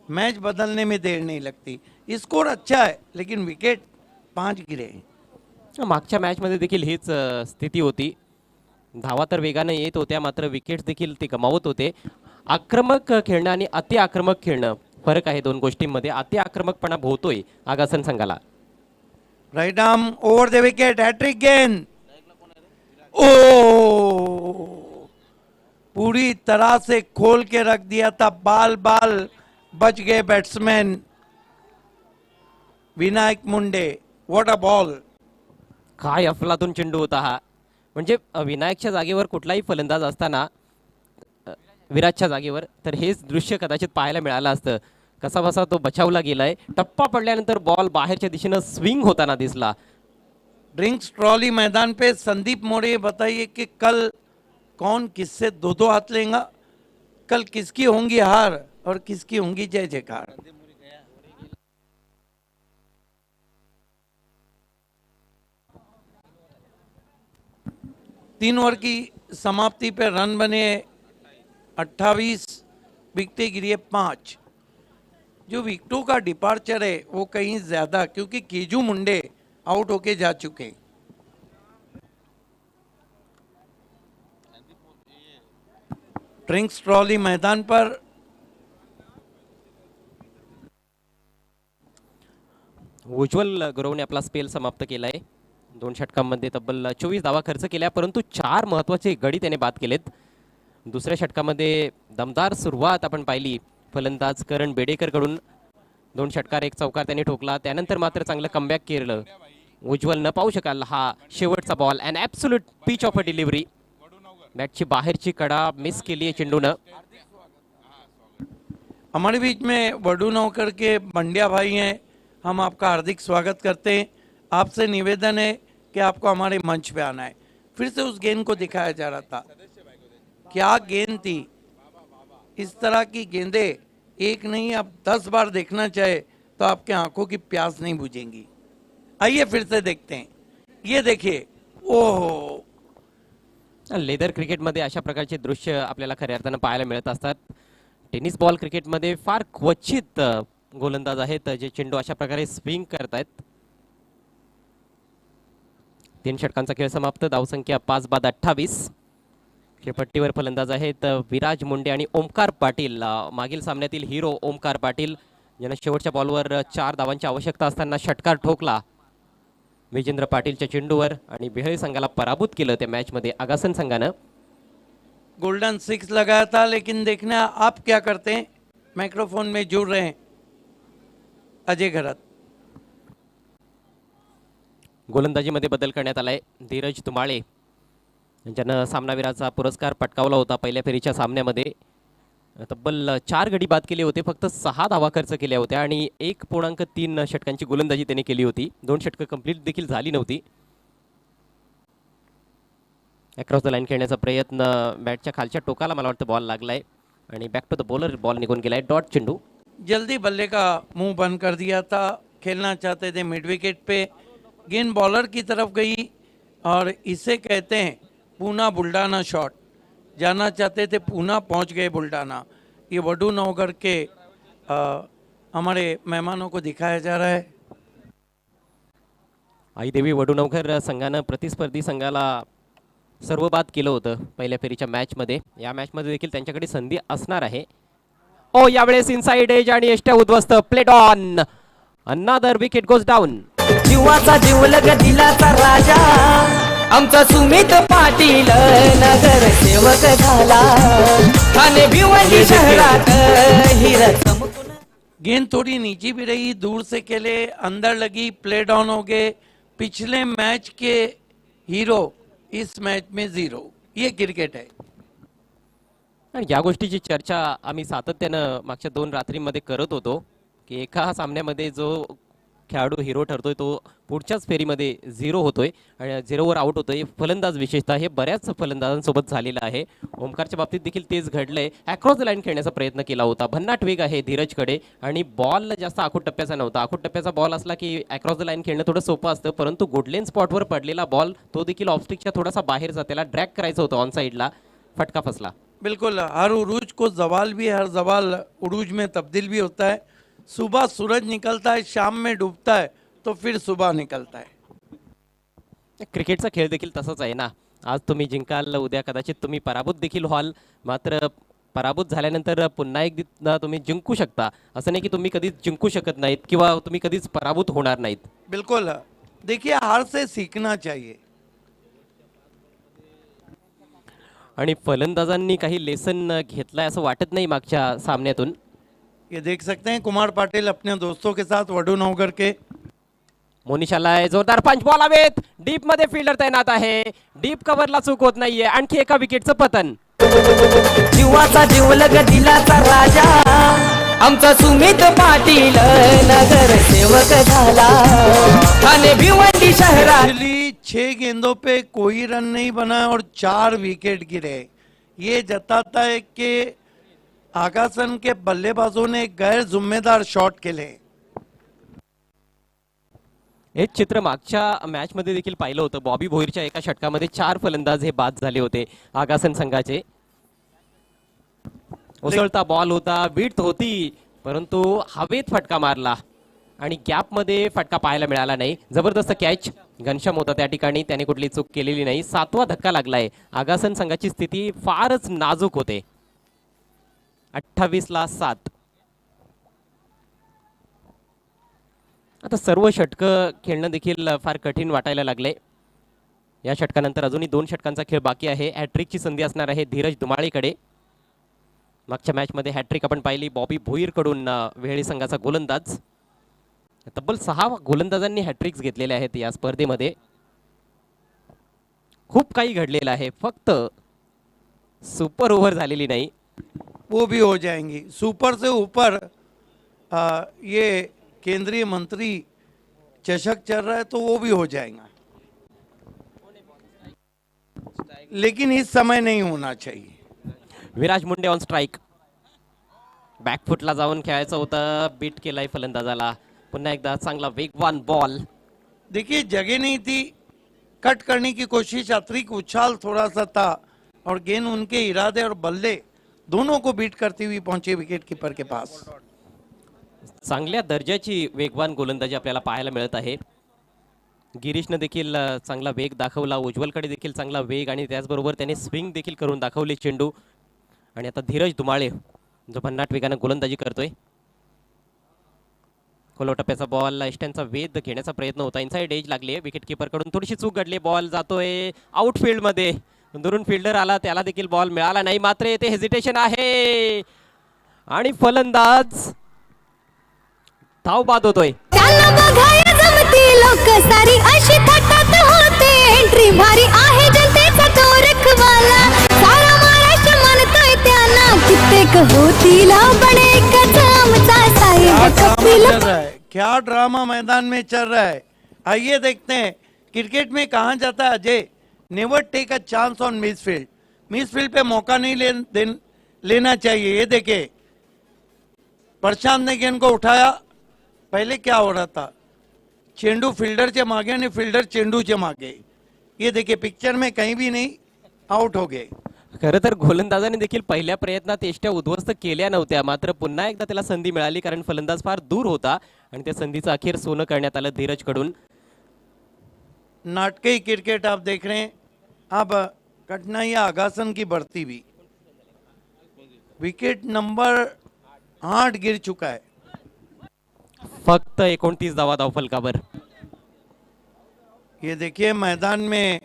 मैच बदलने में देर नहीं लगती. स्कोर अच्छा है लेकिन विकेट 5 गिरे. मागच्या मॅचमध्ये देखील हीच स्थिती होती. धावा तर वेगाने येत होत्या, मात्र विकेट्स देखील ते गमावत होते. आक्रमक खेळणं आणि अति आक्रमक खेळणं फरक आहे दोन गोष्टींमध्ये. अति आक्रमकपणा भोवतोय आगासन संघाला. Right arm over the wicket, hat-trick गेंद. ओ पूरी तरह से खोल के रख दिया था. बाल बाल बच गए batsman Vinayak Munde. What a ball. काय अफलातून चेंडू होता हा. म्हणजे विनायकच्या जागेवर कुठलाही फलंदाज असताना विराटच्या जागेवर तर हेच दृश्य कदाचित पाहायला मिळालं असतं. कसा बसा तो बचावला गेलाय. टप्पा पडल्यानंतर बॉल बाहेरच्या दिशेनं स्विंग होताना दिसला. ड्रिंक्स ट्रॉली मैदान पे संदीप मोरे, बताइए कि कल कौन किससे दो दो हाथ लेगा. कल किसकी होंगी हार और किसकी होंगी जय जयकार. तीन ओवर की समाप्ति पे रन बने 28, विकेटें गिरी 5. जो विकेटों का डिपार्चर है वो कहीं ज्यादा, क्योंकि केजू मुंडे आउट होके जा चुके. ड्रिंक्स ट्रॉली मैदान पर उज्ज्वल गुरवने आपला स्पेल समाप्त केलाय. 2 षटकांमध्ये तब्बल 24 धावा खर्च केल्या, परंतु 4 महत्वाचे गडी त्याने बाद केलेत. दुसऱ्या षटकामध्ये दमदार सुरुवात आपण पाहिली फलंदाज करण बेडेकर कडून. 2 षटकार 1 चौकार त्याने ठोकला. त्यानंतर मात्र चांगलं कमबॅक केलं. उज्ज्वल न पाहू शकाल हा शेवटचा ball. And absolute pitch of a delivery. बॅटची बाहेरची कडा मिस केली आहे चेंडूनं. हमारे बीच में वडू नौकर के बंडिया भाई हैं, हम आपका हार्दिक स्वागत करते हैं. आपसे निवेदन है कि आपको हमारे मंच पे आना है. फिर से उस गेंद को दिखाया जा रहा था. क्या गेंद थी. इस तरह की गेंदें एक नहीं आप 10 बार देखना चाहे तो आपके आंखों की प्यास नहीं बुझेंगी. आइए फिर से देखते हैं. ये देखिए, ओहो. लेदर क्रिकेटमध्ये अशा प्रकारचे दृश्य आपल्याला खऱ्या अर्थानं पाहायला मिळत असतात. टेनिस बॉल क्रिकेटमध्ये फार क्वचित गोलंदाज आहेत जे चेंडू अशा प्रकारे स्विंग करतायत. 3 षटकांचा खेळ समाप्त. धावसंख्या 5 बाद 28. खेळपट्टीवर फलंदाज आहेत विराज मुंडे आणि ओमकार पाटील. मागील सामन्यातील हिरो ओमकार पाटील ज्यांना शेवटच्या बॉलवर 4 धावांची आवश्यकता असताना षटकार ठोकला विजेंद्र पाटीलच्या चेंडूवर आणि बिहारी संघाला पराभूत केलं त्या मॅचमध्ये आगासन संघानं. गोल्डन 6 लगाया था, लेकिन देखना आप क्या करते हैं. माइक्रोफोन में जुड़ रहे हैं अजय घरत. गोलंदाजीमध्ये बदल करण्यात आलाय. धीरज तुमाळे ज्यानं सामनावीराचा पुरस्कार पटकावला होता पहिल्या फेरीच्या सामन्यामध्ये. तब्बल 4 गडी बाद केले होते, फक्त 6 धावा खर्च केल्या होत्या आणि 1.3 षटकांची गोलंदाजी त्याने केली होती. 2 षटकं कंप्लीट देखील झाली नव्हती. अक्रॉस द लाईन खेळण्याचा प्रयत्न, बॅटच्या खालच्या टोकाला मला वाटतं बॉल लागलाय आणि back to the bowler ball निघून गेलाय. डॉट चेंडू. जल्दी बल्ले का मुंह बंद कर दिया था. खेलना चाहते थे मिड विकेट पे, गेंद बॉलर की तरफ गई और इसे कहते हैं पूना बुल्डाना शॉट. जाना चाहते थे पूना, पहुंच गए बुल्डाना. ये वडू नौगढ़ के हमारे मेहमानों को दिखाया जा रहा है. आईदेवी वडुनवकर संघानं प्रतिस्पर्धी संघाला सर्व बाद केलं होतं पहिल्या फेरीच्या मॅचमध्ये. या मॅचमध्ये देखील त्यांच्याकडे संधी असणार आहे. ओ यावेळेस इनसाइड एज आणि एष्ट्या उद्ध्वस्त. Played on. Another wicket goes down. जीवाचा जीवलग दिलाचा राजा आमचा सुमित पाटील नगर सेवक झाला. ठाणे भिवंडी शहरात हिरा चमकून. गेंद थोड़ी नीचे भी रही, दूर से खेले, अंदर लगी, प्ले डाउन हो गए. पिछले मैच के हीरो इस मैच में 0. ये क्रिकेट है. आणि या गोष्टीची चर्चा आम्ही सातत्यानं मागच्या 2 रात्रींमध्ये करत होतो की एका सामन्यामध्ये जो खेळाडू हिरो ठरतोय तो पुढच्याच फेरीमध्ये 0 होतोय आणि 0वर आउट होतोय. फलंदाज विशेषतः हे बऱ्याच फलंदाजांसोबत झालेलं आहे. ओमकारच्या बाबतीत देखील तेच घडलंय. अक्रॉस द लाईन खेळण्याचा प्रयत्न केला होता. भन्नाट वेग आहे धीरजकडे आणि बॉल जास्त आखूट टप्प्याचा नव्हता. आखूट टप्प्याचा बॉल असला की अक्रॉस द लाईन खेळणं थोडं सोपं असतं, परंतु गुडलेन स्पॉटवर पडलेला बॉल तो देखील ऑफस्टिकच्या थोडासा बाहेरचा, त्याला ड्रॅग करायचं होतं ऑन साईडला, फटका फसला. बिल्कुल, हर उरूज को जवाल भी है, हर जवाल उरूज में तब्दील भी होता है. सुबह सूरज निकलता है, शाम में डूबता है, तो फिर सुबह निकलता है. क्रिकेटचा खेळ देखील तसाच आहे ना. आज तुम्ही जिंकाल, उद्या कदाचित तुम्ही पराभूत देखील व्हाल, मात्र पराभूत झाल्यानंतर पुन्हा एकदा तुम्ही जिंकू शकता. असं नाही की तुम्ही कधीच जिंकू शकत नाहीत किंवा तुम्ही कधीच पराभूत होणार नाहीत. बिल्कुल, देखिए हार से सीखना चाहिए. आणि फलंदाजांनी काही लेसन घेतलाय असं वाटत नाही मागच्या सामन्यातून. ये देख सकते हैं कुमार पाटिल अपने दोस्तों के साथ वडूनगर के. मोनिशाला जोरदार पंच बॉल हवेत. डीप मध्ये फिल्डर तैनात आहे. डीप कव्हरला चूक होत नाहीये. आणखी एका विकेटचं पतन. जीवाचा जीवलग दिलाचा राजा आमचा सुमित पाटील नगर सेवक झाला. ठाणे भिवंडी शहरात एक्चुअली 6 गेंदों पे कोई रन नहीं बना और 4 विकेट गिरे. ये जताता है कि आगासन के बल्लेबाजों ने गैर जिम्मेदार शॉट खेले. हेच चित्र मागच्या मॅच मध्ये देखील पाहिलं होतं. बॉबी भोईरच्या एका षटकामध्ये 4 फलंदाज हे बाद झाले होते आगासन संघाचे. उसळता बॉल होता, विड्थ होती, परंतु हवेत फटका मारला आणि गॅप मध्ये फटका पाहायला मिळाला नाही. जबरदस्त कॅच, घनश्याम होता त्या ठिकाणी, त्याने कुठली चूक केलेली नाही. 7वा धक्का लागलाय. आगासन संघाची स्थिती फारच नाजूक होते. 28-7. आता सर्व षटकं खेळणं देखील फार कठीण वाटायला लागले. या षटकानंतर अजूनही 2 षटकांचा खेळ बाकी आहे. हॅट्रिकची संधी असणार आहे धीरज धुमाळीकडे. मागच्या मॅचमध्ये हॅट्रिक आपण पाहिली बॉबी भोईरकडून, वेहळी संघाचा गोलंदाज. तब्बल 6 गोलंदाजांनी हॅट्रिक्स घेतलेले आहेत या स्पर्धेमध्ये. खूप काही घडलेलं आहे, फक्त सुपर ओव्हर झालेली नाही. वो भी हो जाएंगी. सुपर से ऊपर ये केंद्रीय मंत्री चषक चल रहा है तो वो भी हो जाएगा, लेकिन इस समय नहीं होना चाहिए. Viraj Munde on strike. बॅकफुटला जाऊन खेळायचं होतं, बीट केलाय फलंदाजाला. पुन्हा एकदा चांगला वेगवान बॉल. देखिए जगह नहीं थी, कट करने की कोशिश, अतिरिक्त उछाल थोड़ा सा था और गेंद उनके इरादे और बल्ले दोनों को बीट करती हुई पहुंचे विकेट कीपर के पास. चांगल्या दर्जाची वेगवान गोलंदाजी आपल्याला पाहायला मिळत आहे. गिरीशनं देखील चांगला वेग दाखवला, उज्ज्वलकडे देखील चांगला वेग आणि त्याचबरोबर त्याने स्विंग देखील करून दाखवले चेंडू. आणि आता धीरज धुमाळे जो भन्नाट वेगानं गोलंदाजी करतोय. खोलो टप्प्याचा बॉल, इष्टांचा वेध घेण्याचा प्रयत्न होता. इनसाइड एज लागली, विकेट कीपर कडून थोडीशी चूक घडली. बॉल जातोय आउटफील्ड मध्ये. दुरून फिल्डर आला, त्याला देखील बॉल मिळाला नाही. मात्र येथे हेजिटेशन आहे आणि फलंदाज धाव बाद होतोय. त्याला बघाया जमती लोक सारी अशी थटात होते. एंट्री भारी आहे जनतेचा तो रखवाला. सारा महाराष्ट्र मानतोय त्यांना. कित्येक होतील बडे आमचा साहेब कपिल. चल रहा है, क्या ड्रामा मैदान में चल रहा है. आइए देखते हैं क्रिकेट में कहाँ जाता है Ajay. Never take a chance on misfield. Misfield पे मौका नहीं लेना चाहिए. ये देखे प्रशांत ने गेंद को उठाया. पहले क्या हो रहा था, चेंडू फील्डर के मागे आणि फील्डर चेंडू के मागे. ये देखिए पिक्चर में कहीं भी नहीं, आउट हो गए. खरं तर गोलंदाजाने देखील पहिल्या प्रयत्नात यष्ट्या उद्ध्वस्त केल्या नव्हत्या, मात्र पुन्हा एकदा त्याला संधी मिळाली कारण फलंदाज फार दूर होता आणि त्या संधीचं अखेर सोनं करण्यात आलं धीरजकडून. नाटकीय क्रिकेट आप देख रहे हैं. अब कठिनाइयां आगासन की बढ़ती भी. विकेट नंबर 8 गिर चुका है. फक्त 29 धावा धावफलकावर. ये देखिए मैदान में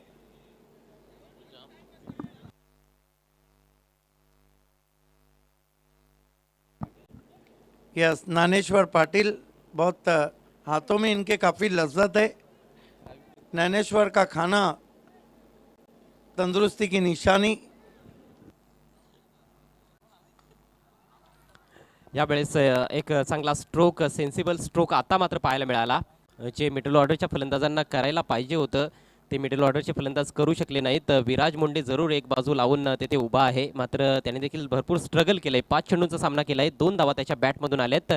यस ज्ञानेश्वर पाटिल, बहुत हाथों में इनके काफ़ी लज्जत है. ज्ञानेश्वर का खाना तंदुरुस्ती की निशानी. यावेळेस एक चांगला स्ट्रोक, सेन्सिबल स्ट्रोक आता मात्र पाहायला मिळाला. जे मिडल ऑर्डरच्या फलंदाजांना करायला पाहिजे होतं ते मिडल ऑर्डरचे फलंदाज करू शकले नाहीत. विराज मुंडे जरूर एक बाजू लावून तेथे उभा आहे, मात्र त्याने देखील भरपूर स्ट्रगल केलंय. 5 चेंडूंचा सामना केलाय, 2 धावा त्याच्या बॅटमधून आल्यात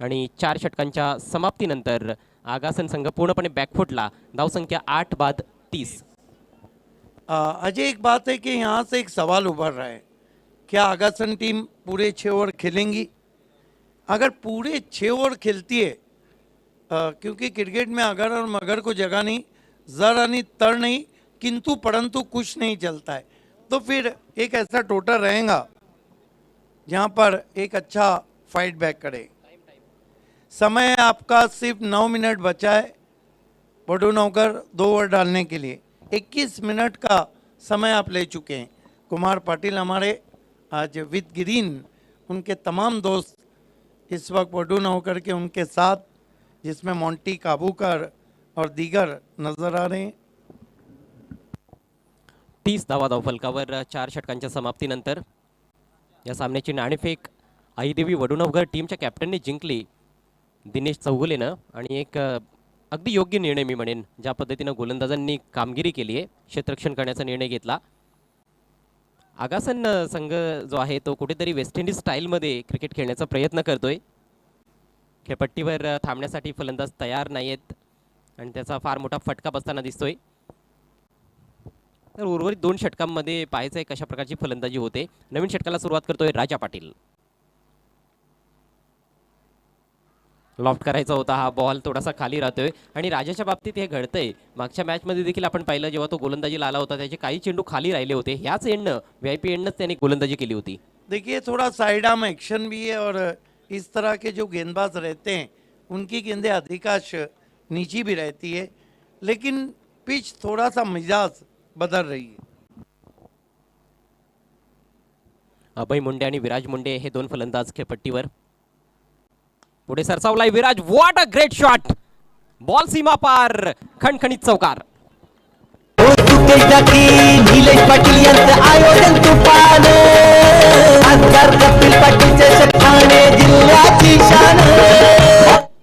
आणि 4 षटकांच्या समाप्तीनंतर आगासन संघ पूर्णपणे बॅकफुटला. धावसंख्या 8 बाद 30. अजय, एक बात है कि यहाँ से एक सवाल उभर रहा है, क्या आगासन टीम पूरे 6 ओवर खेलेंगी? अगर पूरे 6 ओवर खेलती है, क्योंकि क्रिकेट में अगर और मगर को जगह नहीं, जर नहीं तर नहीं, किंतु परंतु कुछ नहीं चलता है, तो फिर एक ऐसा टोटल रहेगा जहाँ पर एक अच्छा फाइट बैक करे. समय आपका सिर्फ 9 मिनट बचा है वडूनगर 2 ओवर डालने के लिए. 21 मिनट का समय आप ले चुके हैं. कुमार पाटिल हमारे आज विद ग्रीन, उनके तमाम दोस्त इस वक्त वडूनगर के उनके साथ, जिसमें मोंटी काबूकर और दीगर नजर आ रहे हैं. 30 धावा धावफलकावर 4 षटकांच्या समाप्तीनंतर. या सामन्याची नाणेफेक आईदेवी वडूनगर टीमच्या कॅप्टनने जिंकली, दिनेश चौगुलेनं. आणि एक अगदी योग्य निर्णय मी म्हणेन, ज्या पद्धतीनं गोलंदाजांनी कामगिरी केली आहे, क्षेत्ररक्षण करण्याचा निर्णय घेतला. आगासन संघ जो आहे तो कुठेतरी वेस्ट इंडिज स्टाईलमध्ये क्रिकेट खेळण्याचा प्रयत्न करतोय. खेळपट्टीवर थांबण्यासाठी फलंदाज तयार नाही आहेत आणि त्याचा फार मोठा फटका बसताना दिसतोय. तर उर्वरित 2 षटकांमध्ये पाहायचं आहे कशा प्रकारची फलंदाजी होते. नवीन षटकाला सुरुवात करतोय राजा पाटील. लॉफ्ट करायचा होता हा बॉल, थोडासा खाली राहतोय आणि राजाच्या बाबतीत हे घडतंय. मागच्या मॅचमध्ये देखील आपण पाहिलं, जेव्हा तो गोलंदाजीला आला होता त्याचे काही चेंडू खाली राहिले होते. ह्याच एंडनं VIP एंडनंच त्याने गोलंदाजी केली होती. देखिए, थोड़ा साइड आर्म एक्शन भी है और इस तरह के जो गेंदबाज रहते हैं उनकी गेंदें अधिकांश नीची भी रहती है, लेकिन पिच थोड़ा सा मिजाज बदल रही है. अभय मुंडे आणि विराज मुंडे हे 2 फलंदाज खेळपट्टीवर. पुढे सरसावलाय Viraj, what a great shot, ball सीमा पार, खणखणीत चौकार. निलेश पाटील यांचं आयोजन तुफान, खासदार कपिल पाटीलचे ठाणे जिल्ह्याची शान.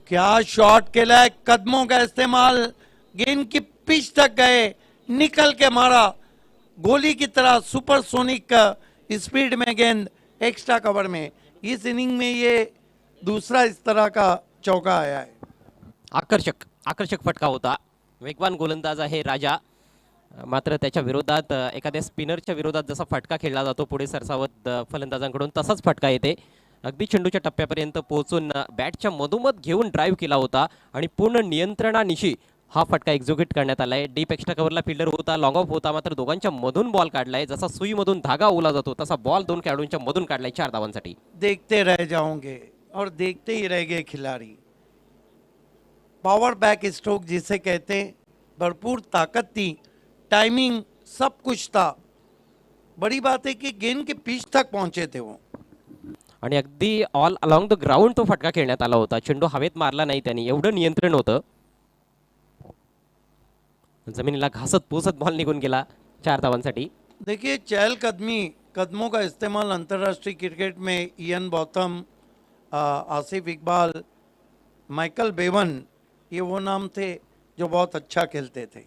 क्या शॉट केला है, कदमों का इस्तेमाल, गेंद की पिच तक गए, निकल के मारा, गोली की तरह सुपरसोनिक स्पीड में गेंद एक्स्ट्रा कवर में. इस इनिंग में ये दूसरा इस तरह का चौका आया है. आकर्षक फटका होता. वेगवान गोलंदाज आहे राजा, मात्र त्याच्या विरोधात एखाद्या स्पिनरच्या विरोधात जसा फटका खेळला जातो पुढे सरसावत फलंदाजांकडून, तसाच फटका येते. अगदी चेंडूच्या टप्प्यापर्यंत पोहोचून बॅटच्या मधोमध घेऊन ड्राईव्ह केला होता आणि पूर्ण नियंत्रणानिशी हा फटका एक्झिक्यूट करण्यात आलाय. डीप एक्स्ट्रा कव्हरला फिल्डर होता, लॉंग ऑफ होता, मात्र दोघांच्या मधून बॉल काढलाय. जसा सुईमधून धागा ओला जातो तसा बॉल 2 खेळाडूंच्या मधून काढलाय 4 धावांसाठी. देखते रह जाओगे और देखते ही रह गए खिलाड़ी. पावर बैक स्ट्रोक जिसे कहते हैं, भरपूर ताकत थी, टाइमिंग सब कुछ था. बड़ी बात है कि गेंद के पिच तक पहुंचे थे वो. आणि अगदी ऑल अलॉंग द ग्राउंड तो फटका खेळण्यात आला होता. चेंडू हवेत मारला नाही त्यांनी, एवढं नियंत्रण होतं. जमिनीला घासत पोसत बॉल निघून गेला 4 धावांसाठी. देखिए, चहलकदमी, कदमों का इस्तेमाल अंतर्राष्ट्रीय क्रिकेट में Ian Botham, Asif Iqbal, Michael बेवन, ये वो नाम थे जो बहुत अच्छा खेलते थे.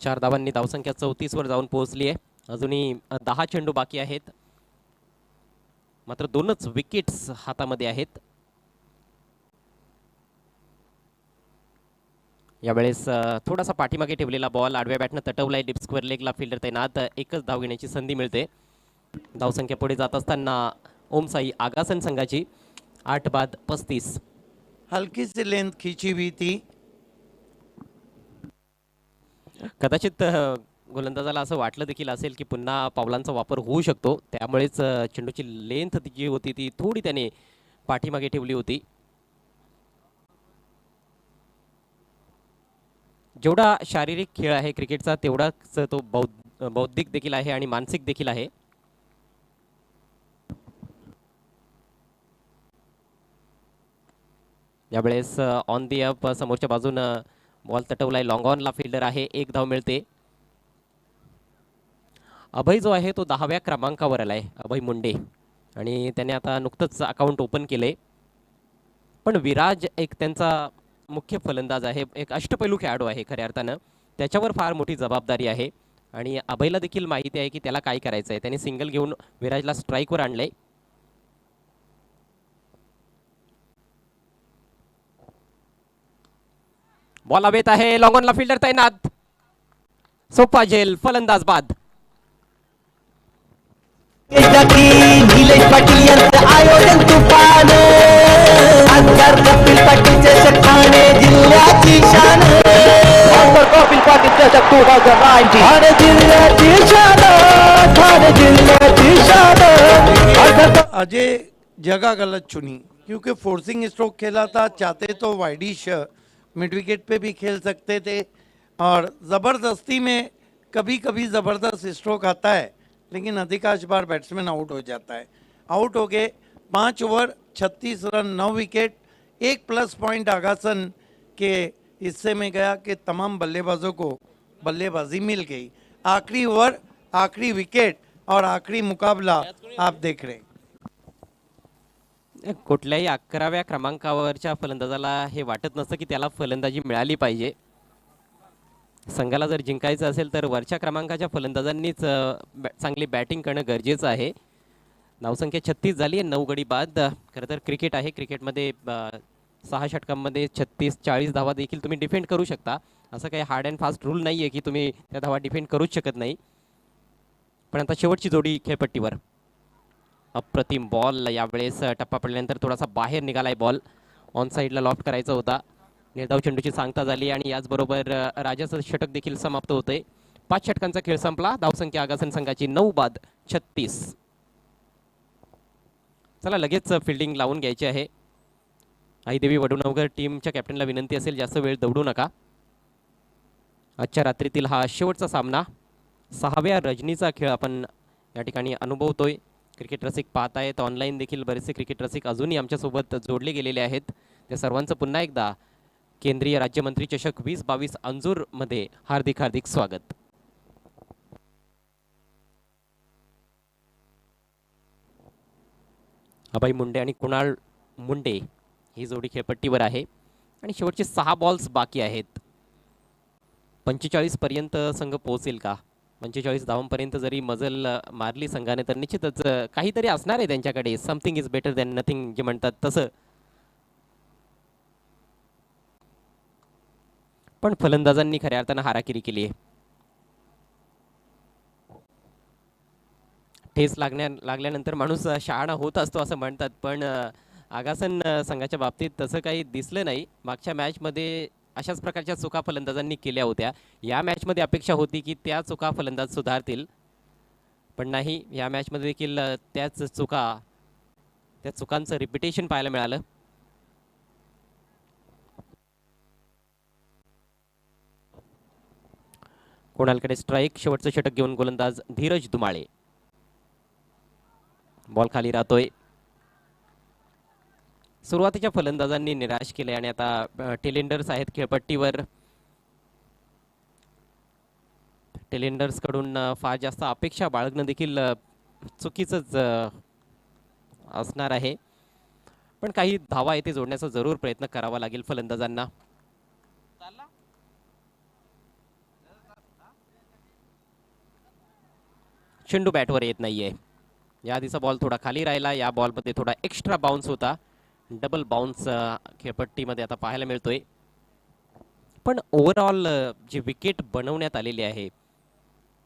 4 धावांनी धावसंख्या 34 वर जाऊन पोहोचली आहे. अजूनही 10 चेंडू बाकी आहेत, मात्र 2च विकेट्स हातामध्ये आहेत. यावेळेस थोडासा पाठीमागे ठेवलेला बॉल आडव्या बॅटनं तटवलाय. डीप स्क्वेअर लेगला फिल्डर तैनात, एकच धाव घेण्याची संधी मिळते. धावसंख्या पुढे जात असताना ओमसाई आगासन संघाची 8 बाद 35. हल्की सी लेंथ खींची हुई थी. कदाचित गोलंदाजाला असं वाटलं देखील असेल की पुन्हा पावलांचा वापर होऊ शकतो, त्यामुळेच चेंडूची लेंथ जी होती ती थोडी त्याने पाठीमागे ठेवली होती. जेवढा शारीरिक खेळ आहे क्रिकेटचा, तेवढाच तो बौद्धिक देखील आहे आणि मानसिक देखील आहे. यावेळेस ऑन दी अप समोरच्या बाजूनं बॉल तटवलाय, लॉंग ऑनला फिल्डर आहे, 1 धाव मिळते. अभय जो आहे तो 10व्या क्रमांकावर आलाय, अभय मुंडे, आणि त्याने आता नुकतंच अकाउंट ओपन केले. पण विराज एक त्यांचा मुख्य फलंदाज आहे, एक अष्टपैलू खेळाडू आहे खऱ्या अर्थानं. त्याच्यावर फार मोठी जबाबदारी आहे आणि अभयला देखील माहिती आहे की त्याला काय करायचं आहे. त्याने सिंगल घेऊन विराजला स्ट्राईकवर आणलंय. बॉल हवेत आहे, लॉंगॉनला फिल्डर तैनात, सोपा झेल, फलंदाज बाद. निलेश पाटील यांचं आयोजन तुफान, खासदार कपिल पाटीलचे ठाणे जिल्ह्याची शान, कपिल पाटील चषक 2019, ठाणे जिल्ह्याची शान, ठाणे जिल्ह्याची शान. अजय जगह गलत चुनी क्योंकि फोर्सिंग स्ट्रोक खेला था, चाहते तो वाइडिश मिड विकेट पे भी खेल सकते थे और ज़बरदस्ती में कभी कभी ज़बरदस्त स्ट्रोक आता है लेकिन अधिकांश बार बैट्समैन आउट हो जाता है. आउट हो गए. 5 ओवर 36 रन 9 विकेट. एक प्लस पॉइंट आगासन के हिस्से में गया कि तमाम बल्लेबाजों को बल्लेबाजी मिल गई. आखिरी ओवर, आखिरी विकेट और आखिरी मुकाबला आप देख रहे हैं. कुठल्याही 11व्या क्रमांकावरच्या फलंदाजाला हे वाटत नसतं की त्याला फलंदाजी मिळाली पाहिजे. संघाला जर जिंकायचं असेल तर वरच्या क्रमांकाच्या फलंदाजांनीच चांगली बॅटिंग करणं गरजेचं आहे. धावसंख्या 36 झाली आहे, 9 गडी बाद. खरं तर क्रिकेट आहे, क्रिकेटमध्ये 6 षटकांमध्ये 36-40 धावा देखील तुम्ही डिफेंड करू शकता. असं काही हार्ड अँड फास्ट रूल नाही आहे की तुम्ही त्या धावा डिफेंड करूच शकत नाही. पण आता शेवटची जोडी खेळपट्टीवर. अप्रतिम बॉल, यावेळेस टप्पा पडल्यानंतर थोडासा बाहेर निघालाय बॉल. ऑन साईडला लॉफ्ट करायचा होता. निर्धाव चेंडूची सांगता झाली आणि याचबरोबर राजाचं षटक देखील समाप्त होतंय. 5 षटकांचा खेळ संपला. धावसंख्या आगासन संघाची 9 बाद 36. चला लगेच फिल्डिंग लावून घ्यायची आहे. आईदेवी वडुनवगर टीमच्या कॅप्टनला विनंती असेल जास्त वेळ दौडू नका. आजच्या रात्रीतील हा शेवटचा सामना, 6व्या रजनीचा खेळ आपण या ठिकाणी अनुभवतोय. क्रिकेट रसिक पाहत आहेत, ऑनलाईन देखील बरेचसे क्रिकेट रसिक अजूनही आमच्यासोबत जोडले गेलेले आहेत. त्या सर्वांचं पुन्हा एकदा केंद्रीय राज्यमंत्री चषक 2022 अंजूरमध्ये हार्दिक हार्दिक स्वागत. अभय मुंडे आणि कुणाल मुंडे ही जोडी खेळपट्टीवर आहे आणि शेवटचे 6 बॉल्स बाकी आहेत. 45 पर्यंत संघ पोहोचेल का? 45 धावांपर्यंत जरी मजल मारली संघाने तर निश्चितच काहीतरी असणार आहे त्यांच्याकडे. Something is better than nothing जे म्हणतात तसं. पण फलंदाजांनी खऱ्या अर्थानं हाराकिरी केली आहे. ठेस लागल्यानंतर माणूस शहाणा होत असतो असं म्हणतात, पण आगासन संघाच्या बाबतीत तसं काही दिसलं नाही. मागच्या मॅचमध्ये अशाच प्रकारच्या चुका फलंदाजांनी केल्या होत्या. या मॅचमध्ये अपेक्षा होती की त्या चुका फलंदाज सुधारतील, पण नाही. या मॅचमध्ये देखील त्या चुकांचं रिपिटेशन पाहायला मिळालं. कोणालकडे स्ट्राईक. शेवटचं षटक घेऊन गोलंदाज धीरज दुमाळे. बॉल खाली राहतोय. सुरुवातीच्या फलंदाजांनी निराश केले आणि आता टेलेंडर्स आहेत खेळपट्टीवर. टेलेंडर्स कडून फार जास्त अपेक्षा बाळगणं देखील चुकीचंच असणार आहे, पण काही धावा येथे जोडण्याचा जरूर प्रयत्न करावा लागेल फलंदाजांना. चेंडू बॅटवर येत नाहीये. या आधीचा बॉल थोडा खाली राहिला, या बॉलमध्ये थोडा एक्स्ट्रा बाउन्स होता. डबल बाउन्स खेळपट्टीमध्ये आता पाहायला मिळतोय. पण ओव्हरऑल जी विकेट बनवण्यात आलेली आहे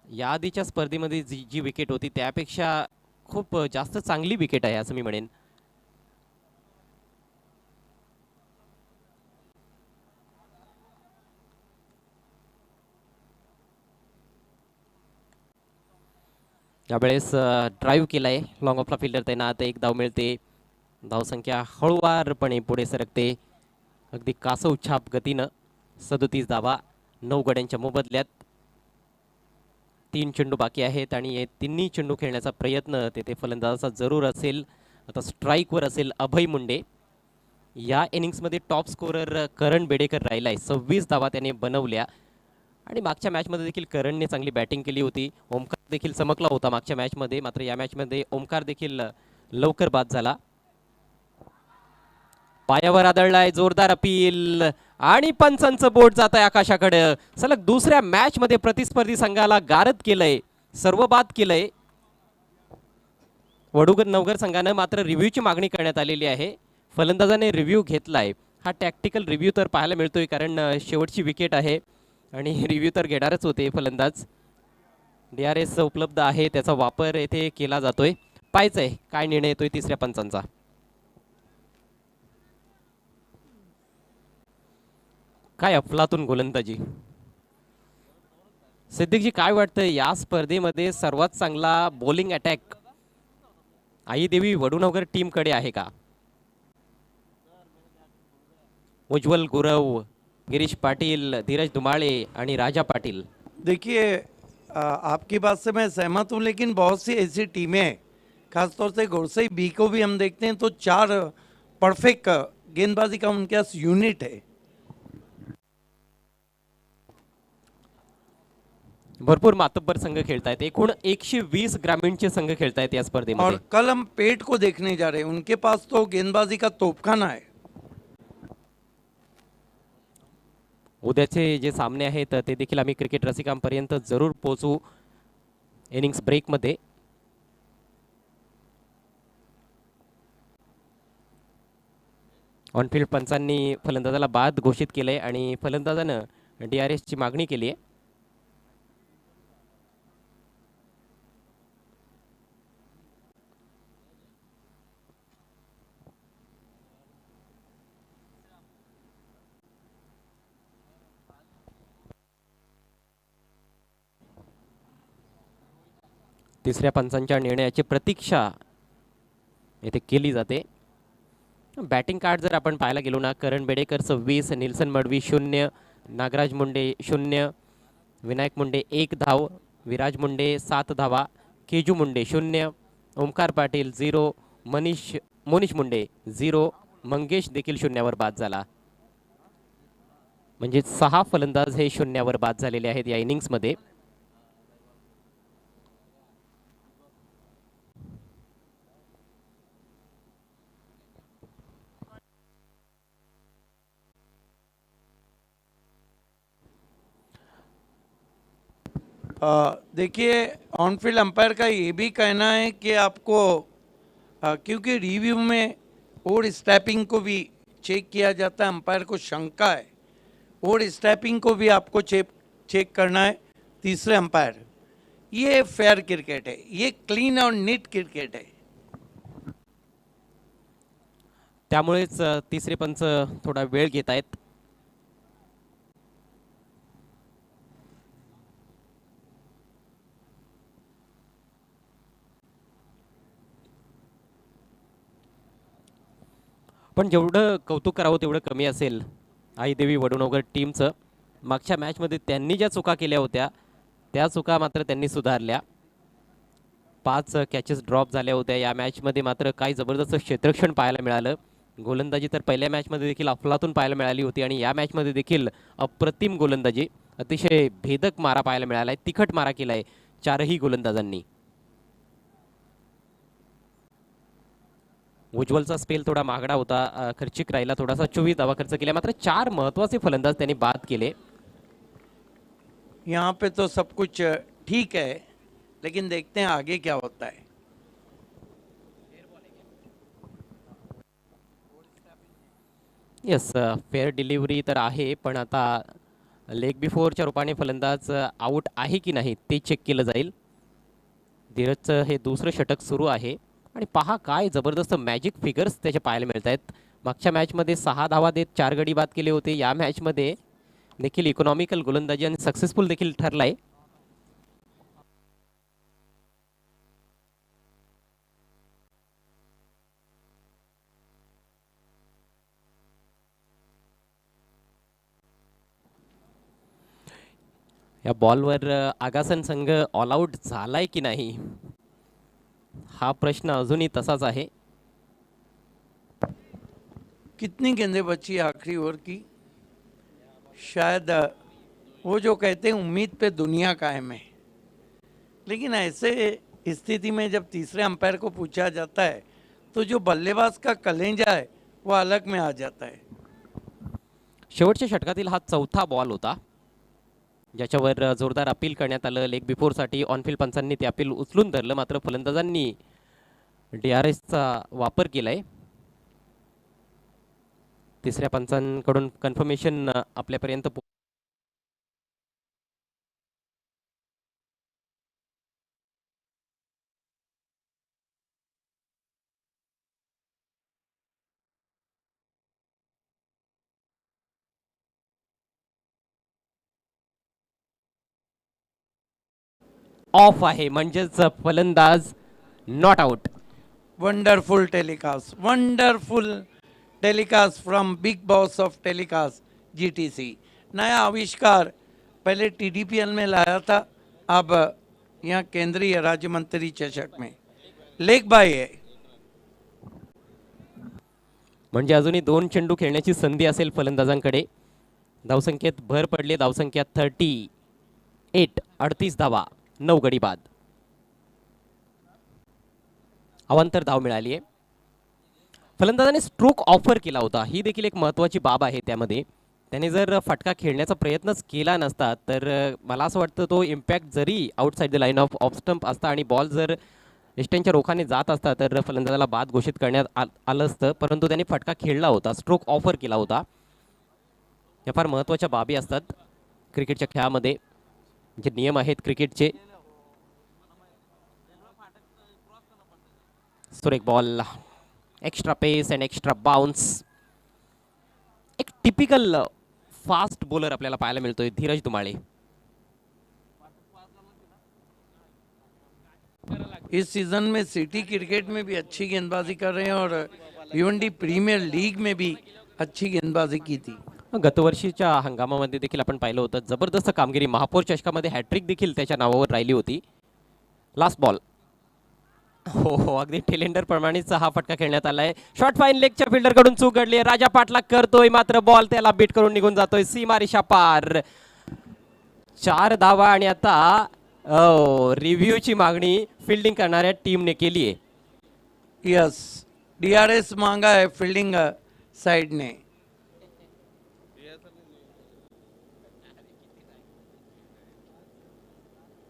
या आधीच्या स्पर्धेमध्ये जी विकेट होती त्यापेक्षा खूप जास्त चांगली विकेट आहे असं मी म्हणेन. यावेळेस ड्राईव्ह केलाय, लॉंग ऑफला फिल्डर तैनात. 1 धाव मिळते. धावसंख्या हळूवारपणे पुढे सरकते, अगदी कासव छाप गतीनं. 37 धावा 9 गड्यांच्या मोबदल्यात. 3 चेंडू बाकी आहेत आणि हे तिन्ही चेंडू खेळण्याचा प्रयत्न तेथे फलंदाजाचा जरूर असेल. आता स्ट्राईकवर असेल अभय मुंडे. या इनिंग्समध्ये टॉप स्कोरर करण बेडेकर राहिलाय. 26 धावा त्याने बनवल्या. आणि मागच्या मॅचमध्ये देखील करणने चांगली बॅटिंग केली होती. ओमकार देखील चमकला होता मागच्या मॅचमध्ये, मात्र या मॅचमध्ये ओमकार देखील लवकर बाद झाला. पायावर आदळलाय, जोरदार अपील आणि पंचांचं बोट जात आहे आकाशाकडे. सलग दुसऱ्या मॅच मध्ये प्रतिस्पर्धी संघाला गारद केलंय, सर्व बाद केलंय. वडूगर नवघर संघानं मात्र रिव्ह्यूची मागणी करण्यात आलेली आहे. फलंदाजाने रिव्ह्यू घेतलाय. हा टॅक्टिकल रिव्ह्यू तर पाहायला मिळतोय, कारण शेवटची विकेट आहे आणि रिव्ह्यू तर घेणारच होते फलंदाज. DRS उपलब्ध आहे, त्याचा वापर येथे केला जातोय. पाहायचंय काय निर्णय येतोय तिसऱ्या पंचांचा. काय अफलातून गोलंदाजी. सिद्दीकजी, काय वाटतं या स्पर्धेमध्ये सर्वात चांगला बॉलिंग अटॅक आईदेवी वडूनगर टीम कडे आहे का? उज्ज्वल गुरव, गिरीश पाटिल, धीरज धुमाळे आणि राजा पाटिल. देखिए आपकी बात से मैं सहमत हूँ, लेकिन बहुत सी ऐसी टीमें हैं, खासतौर से गोरसई बी को भी हम देखते हैं तो 4 परफेक्ट गेंदबाजी का उनके पास यूनिट है. भरपूर मातब्बर संघ खेळतायत. एकूण 120 ग्रामीणचे संघ खेळतायत या और स्पर्धेमध्ये. कल हम पेट को देखने जा रहे हैं, उनके पास तो गेंदबाजी का तोपखाना है. उद्याचे जे सामने आहेत ते देखील आम्ही क्रिकेट रसिकांपर्यंत जरूर पोहोचू इनिंग्स ब्रेकमध्ये. ऑनफिल्ड पंचांनी फलंदाजाला बाद घोषित केलंय आणि फलंदाजानं DRS ची मागणी केली आहे. तिसऱ्या पंचांच्या निर्णयाची प्रतीक्षा येथे केली जाते. बॅटिंग कार्ड जर आपण पाहायला गेलो ना, करण बेडेकर 26, निल्सन मडवी 0, नागराज मुंडे 0, विनायक मुंडे 1 धाव, विराज मुंडे 7 धावा, केजू मुंडे 0, ओमकार पाटील 0, मोनिश मुंडे 0, मंगेश देखील शून्यावर बाद झाला. म्हणजे 6 फलंदाज हे शून्यावर बाद झालेले आहेत या इनिंग्समध्ये. देखिए ऑनफील्ड अंपायर का ये भी कहना है कि आपको क्योंकि रिव्यू में और स्टैपिंग को भी चेक किया जाता है, अंपायर को शंका है और स्टैपिंग को भी आपको चेक करना है तीसरे अंपायर. ये फेयर क्रिकेट है, ये क्लीन और नीट क्रिकेट है. त्यामुळेच तिसरे पंच थोडा वेळ घेत आहेत. पण जेवढं कौतुक करावं तेवढं कमी असेल आईदेवी वडूनगर टीमचं. मागच्या मॅचमध्ये त्यांनी ज्या चुका केल्या होत्या त्या चुका मात्र त्यांनी सुधारल्या. 5 कॅचेस ड्रॉप झाल्या होत्या. या मॅचमध्ये मात्र काही जबरदस्त क्षेत्ररक्षण पाहायला मिळालं. गोलंदाजी तर पहिल्या मॅचमध्ये देखील अफलातून पाहायला मिळाली होती आणि या मॅचमध्ये देखील अप्रतिम गोलंदाजी, अतिशय भेदक मारा पाहायला मिळाला आहे. तिखट मारा केलाय 4ही गोलंदाजांनी. उज्ज्वलचा स्पेल थोडा महागडा होता, खर्चिक राहिला थोडासा. 24 धावा खर्च केल्या, मात्र 4 महत्वाचे फलंदाज त्यांनी बाद केले. यहाँ पे तो सब कुछ ठीक है, लेकिन देखते हैं आगे क्या होता है. येस, फेअर डिलिव्हरी तर आहे, पण आता लेग बिफोरच्या रूपाने फलंदाज आउट आहे की नाही ते चेक केलं जाईल. धीरजचं हे दुसरं षटक सुरू आहे आणि पहा काय जबरदस्त मॅजिक फिगर्स त्याचे पाहायला मिळत आहेत. मागच्या मॅचमध्ये 6 धावा देत 4 गडी बाद केले होते. या मॅचमध्ये देखील इकॉनॉमिकल गोलंदाजी आणि सक्सेसफुल देखील ठरलाय. या बॉलवर आगासन संघ ऑल आउट झालाय की नाही हा प्रश्न अजूनही तसाच आहे. कितनी गेंदें बची आखिरी ओवर की? शायद वो जो कहते हैं उम्मीद पे दुनिया कायम है, लेकिन ऐसे स्थिति में जब तीसरे अंपायर को पूछा जाता है तो जो बल्लेबाज का कलेंजा है वो अलग में आ जाता है. शेवटच्या षटकातील हा चौथा बॉल होता ज्याच्यावर जोरदार अपील करण्यात आलं. लेग बिफोरसाठी ऑनफिल्ड पंचांनी ते अपील उचलून धरलं, मात्र फलंदाजांनी DRSचा वापर केलाय. तिसऱ्या पंचांकडून कन्फर्मेशन आपल्यापर्यंत ऑफ आहे, म्हणजेच फलंदाज not out. Wonderful telecast from big boss of telecast GTC. नया आविष्कार पहले TDPL में लाया था, अब यहाँ केंद्रीय राज्य मंत्री चषक में लेग बाय है. म्हणजे अजूनही 2 चेंडू खेळण्याची संधी असेल फलंदाजांकडे. धावसंख्येत भर पडली, धावसंख्या 38, 38 धावा, 9 गडी बाद. अवांतर धाव मिळाली आहे. फलंदाजाने स्ट्रोक ऑफर केला होता, ही देखील एक महत्त्वाची बाब आहे. त्यामध्ये त्याने जर फटका खेळण्याचा प्रयत्नच केला नसता तर मला असं वाटतं तो इम्पॅक्ट जरी outside the line of off stump असता आणि बॉल जर इष्टांच्या रोखाने जात असता तर फलंदाजाला बाद घोषित करण्यात आलं असतं, परंतु त्याने फटका खेळला होता, स्ट्रोक ऑफर केला होता. या फार महत्त्वाच्या बाबी असतात क्रिकेटच्या खेळामध्ये, जे नियम आहेत क्रिकेटचे. सुरेख ball, extra pace and extra bounce. एक टिपिकल फास्ट बॉलर आपल्याला पाहायला मिळतोय धीरज दुमाळे. इस सीजन में सिटी क्रिकेट में भी अच्छी गेंदबाजी कर रहे हैं और भिवंडी प्रीमियर लीग में भी अच्छी गेंदबाजी की थी. गतवर्षीच्या हंगामामध्ये देखील आपण पाहिलं होतं जबरदस्त कामगिरी. महापौर चषकामध्ये हॅट्रिक देखील त्याच्या नावावर राहिली होती. लास्ट बॉल, हो अगदी टेलेंडर प्रमाणेच हा फटका खेळण्यात आलाय. शॉर्ट फाईन लेगच्या फिल्डर कडून चूक घडली. राजा पाठलाग करतोय, मात्र बॉल त्याला बीट करून निघून जातोय. सीमा रेषा पार. 4 धावा आणि आता रिव्ह्यूची मागणी फिल्डिंग करणाऱ्या टीमने केली आहे. यस, DRS मांगा है फील्डिंग साइड ने.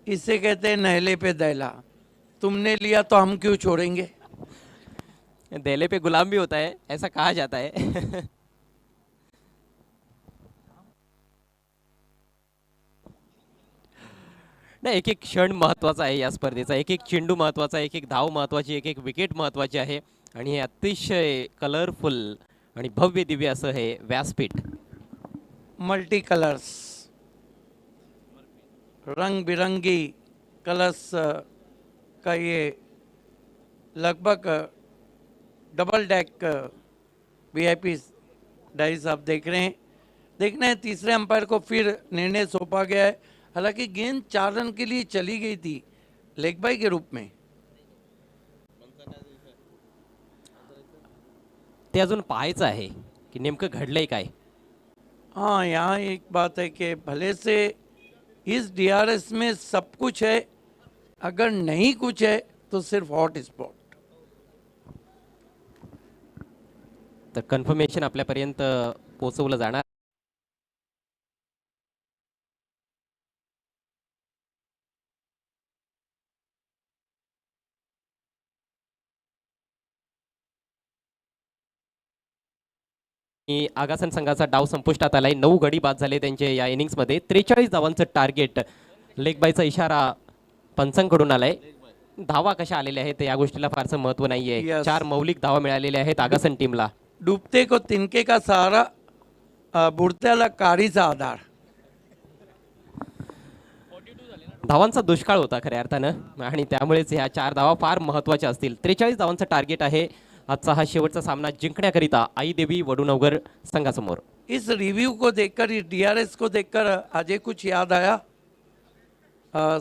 इसे कहते हैं नहले पे दैला. तुमने लिया तो हम क्यों छोड़ेंगे. देले पे गुलाम भी होता है, ऐसा कहा जाता है. नाही, एक एक क्षण महत्त्वाचा आहे या स्पर्धेचा. एक एक चेंडू महत्त्वाचा, एक एक धाव महत्त्वाची, एक एक विकेट महत्त्वाची आहे. आणि हे अतिशय कलरफुल आणि भव्य दिव्य असं हे व्यासपीठ. मल्टी कलर्स, रंग बिरंगी कलर्स का ये लगभग डबल डेक VIP डाइस आप देख रहे हैं. देखना है तीसरे अंपायर को फिर निर्णय सौंपा गया है. हालांकि गेंद 4 रन के लिए चली गई थी लेग बाय के रूप में. ते अजून पाहायचं आहे की नेमकं घडलंय काय. हाँ, यहाँ एक बात है कि भले से इस DRS में सब कुछ है, अगर नहीं कुछ है तो सिर्फ हॉट स्पॉट. तर कन्फर्मेशन आपल्यापर्यंत पोहोचवलं जाणार. आगासन संघाचा डाव संपुष्टात आलाय. 9 गडी बाद झाले त्यांचे या इनिंग्समध्ये. 43 धावांचं टार्गेट. लेग बायचा इशारा पंचांकडून आलाय. धावा कशा आलेल्या आहेत या गोष्टीला फारसं महत्व नाहीये. Yes. 4 मौलिक धावा मिळालेल्या आहेत आगासन टीमला. डूबते को तिनके का सहारा, बुडत्याला काडीचा आधार. धावांचा दुष्काळ होता खऱ्या अर्थानं आणि त्यामुळेच ह्या 4 धावा फार महत्त्वाच्या असतील. 43 धावांचं टार्गेट आहे. आजचा हा शेवटचा सामना जिंकण्याकरिता आई देवी वडूनगर संघासमोर. इस रिव्यू को देखकर, इस DRS को देखकर अजय कुछ याद आया.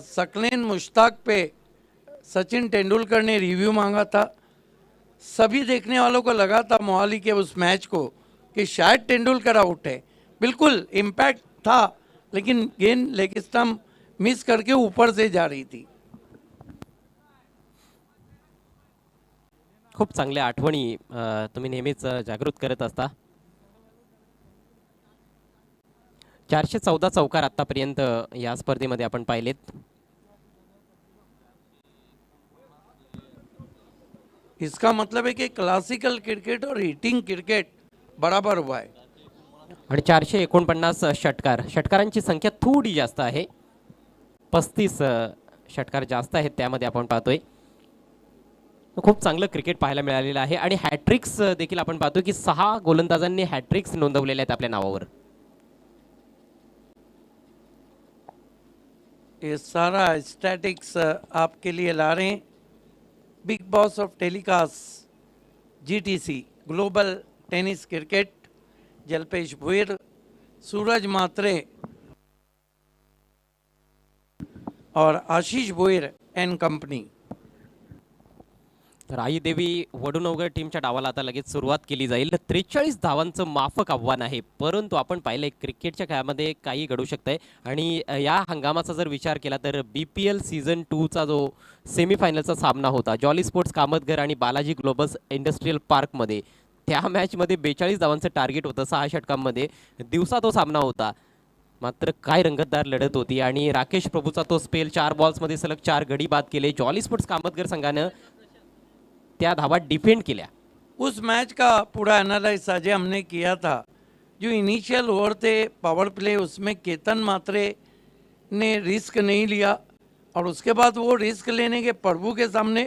सकलेन मुश्ताक पे सचिन तेंदुलकर ने रिव्यू मांगा था. सभी देखने वालों को लगा था मोहाली के उस मैच को कि शायद तेंदुलकर आउट है. बिल्कुल इम्पैक्ट था, लेकिन गेंद लेग स्टंप मिस करके ऊपर से जा रही थी. खूप चांगल्या आठवणी तुम्ही नेहमीच जागृत करत असता. 414 चौकार आतापर्यंत या स्पर्धेमध्ये आपण पाहिलेत. इसका मतलब है कि क्लासिकल क्रिकेट और हिटिंग क्रिकेट बराबर हुआ है. आणि 449 षटकारांची संख्या थोडी जास्त आहे. 35 षटकार जास्त आहेत त्यामध्ये आपण पाहतोय. खूप चांगलं क्रिकेट पाहायला मिळालेलं आहे आणि हॅट्रिक्स देखील आपण पाहतोय की 6 गोलंदाजांनी हॅट्रिक्स नोंदवलेले आहेत आपल्या नावावर. ये सारा स्टैटिक्स आपके लिए ला रहे हैं big boss of telecast GTC global tennis cricket. Jalpesh Bhuir, Suraj Matre और आशीष भुईर एंड कंपनी. तर आई देवी वडूनवगर टीमच्या डावाला आता लगेच सुरुवात केली जाईल. 43 धावांचं माफक आव्हान आहे, परंतु आपण पाहिलंय क्रिकेटच्या खेळामध्ये काही घडू शकतंय. आणि या हंगामाचा जर विचार केला तर BPL सीझन 2चा जो सेमीफायनलचा सामना होता जॉली स्पोर्ट्स कामतगर आणि बालाजी ग्लोबल्स इंडस्ट्रियल पार्कमध्ये, त्या मॅचमध्ये 42 धावांचं टार्गेट होतं 6 षटकांमध्ये. दिवसा तो सामना होता, मात्र काय रंगतदार लढत होती. आणि राकेश प्रभूचा तो स्पेल 4 बॉल्समध्ये सलग 4 गडी बाद केले. जॉली स्पोर्ट्स कामतगर संघानं त्या धावा डिफेंड किया. उस मैच का पूरा एनालाइज आज हमने किया था. जो initial over the power play, उसमें केतन मात्रे ने रिस्क नहीं लिया और उसके बाद वो रिस्क लेने के प्रभु के सामने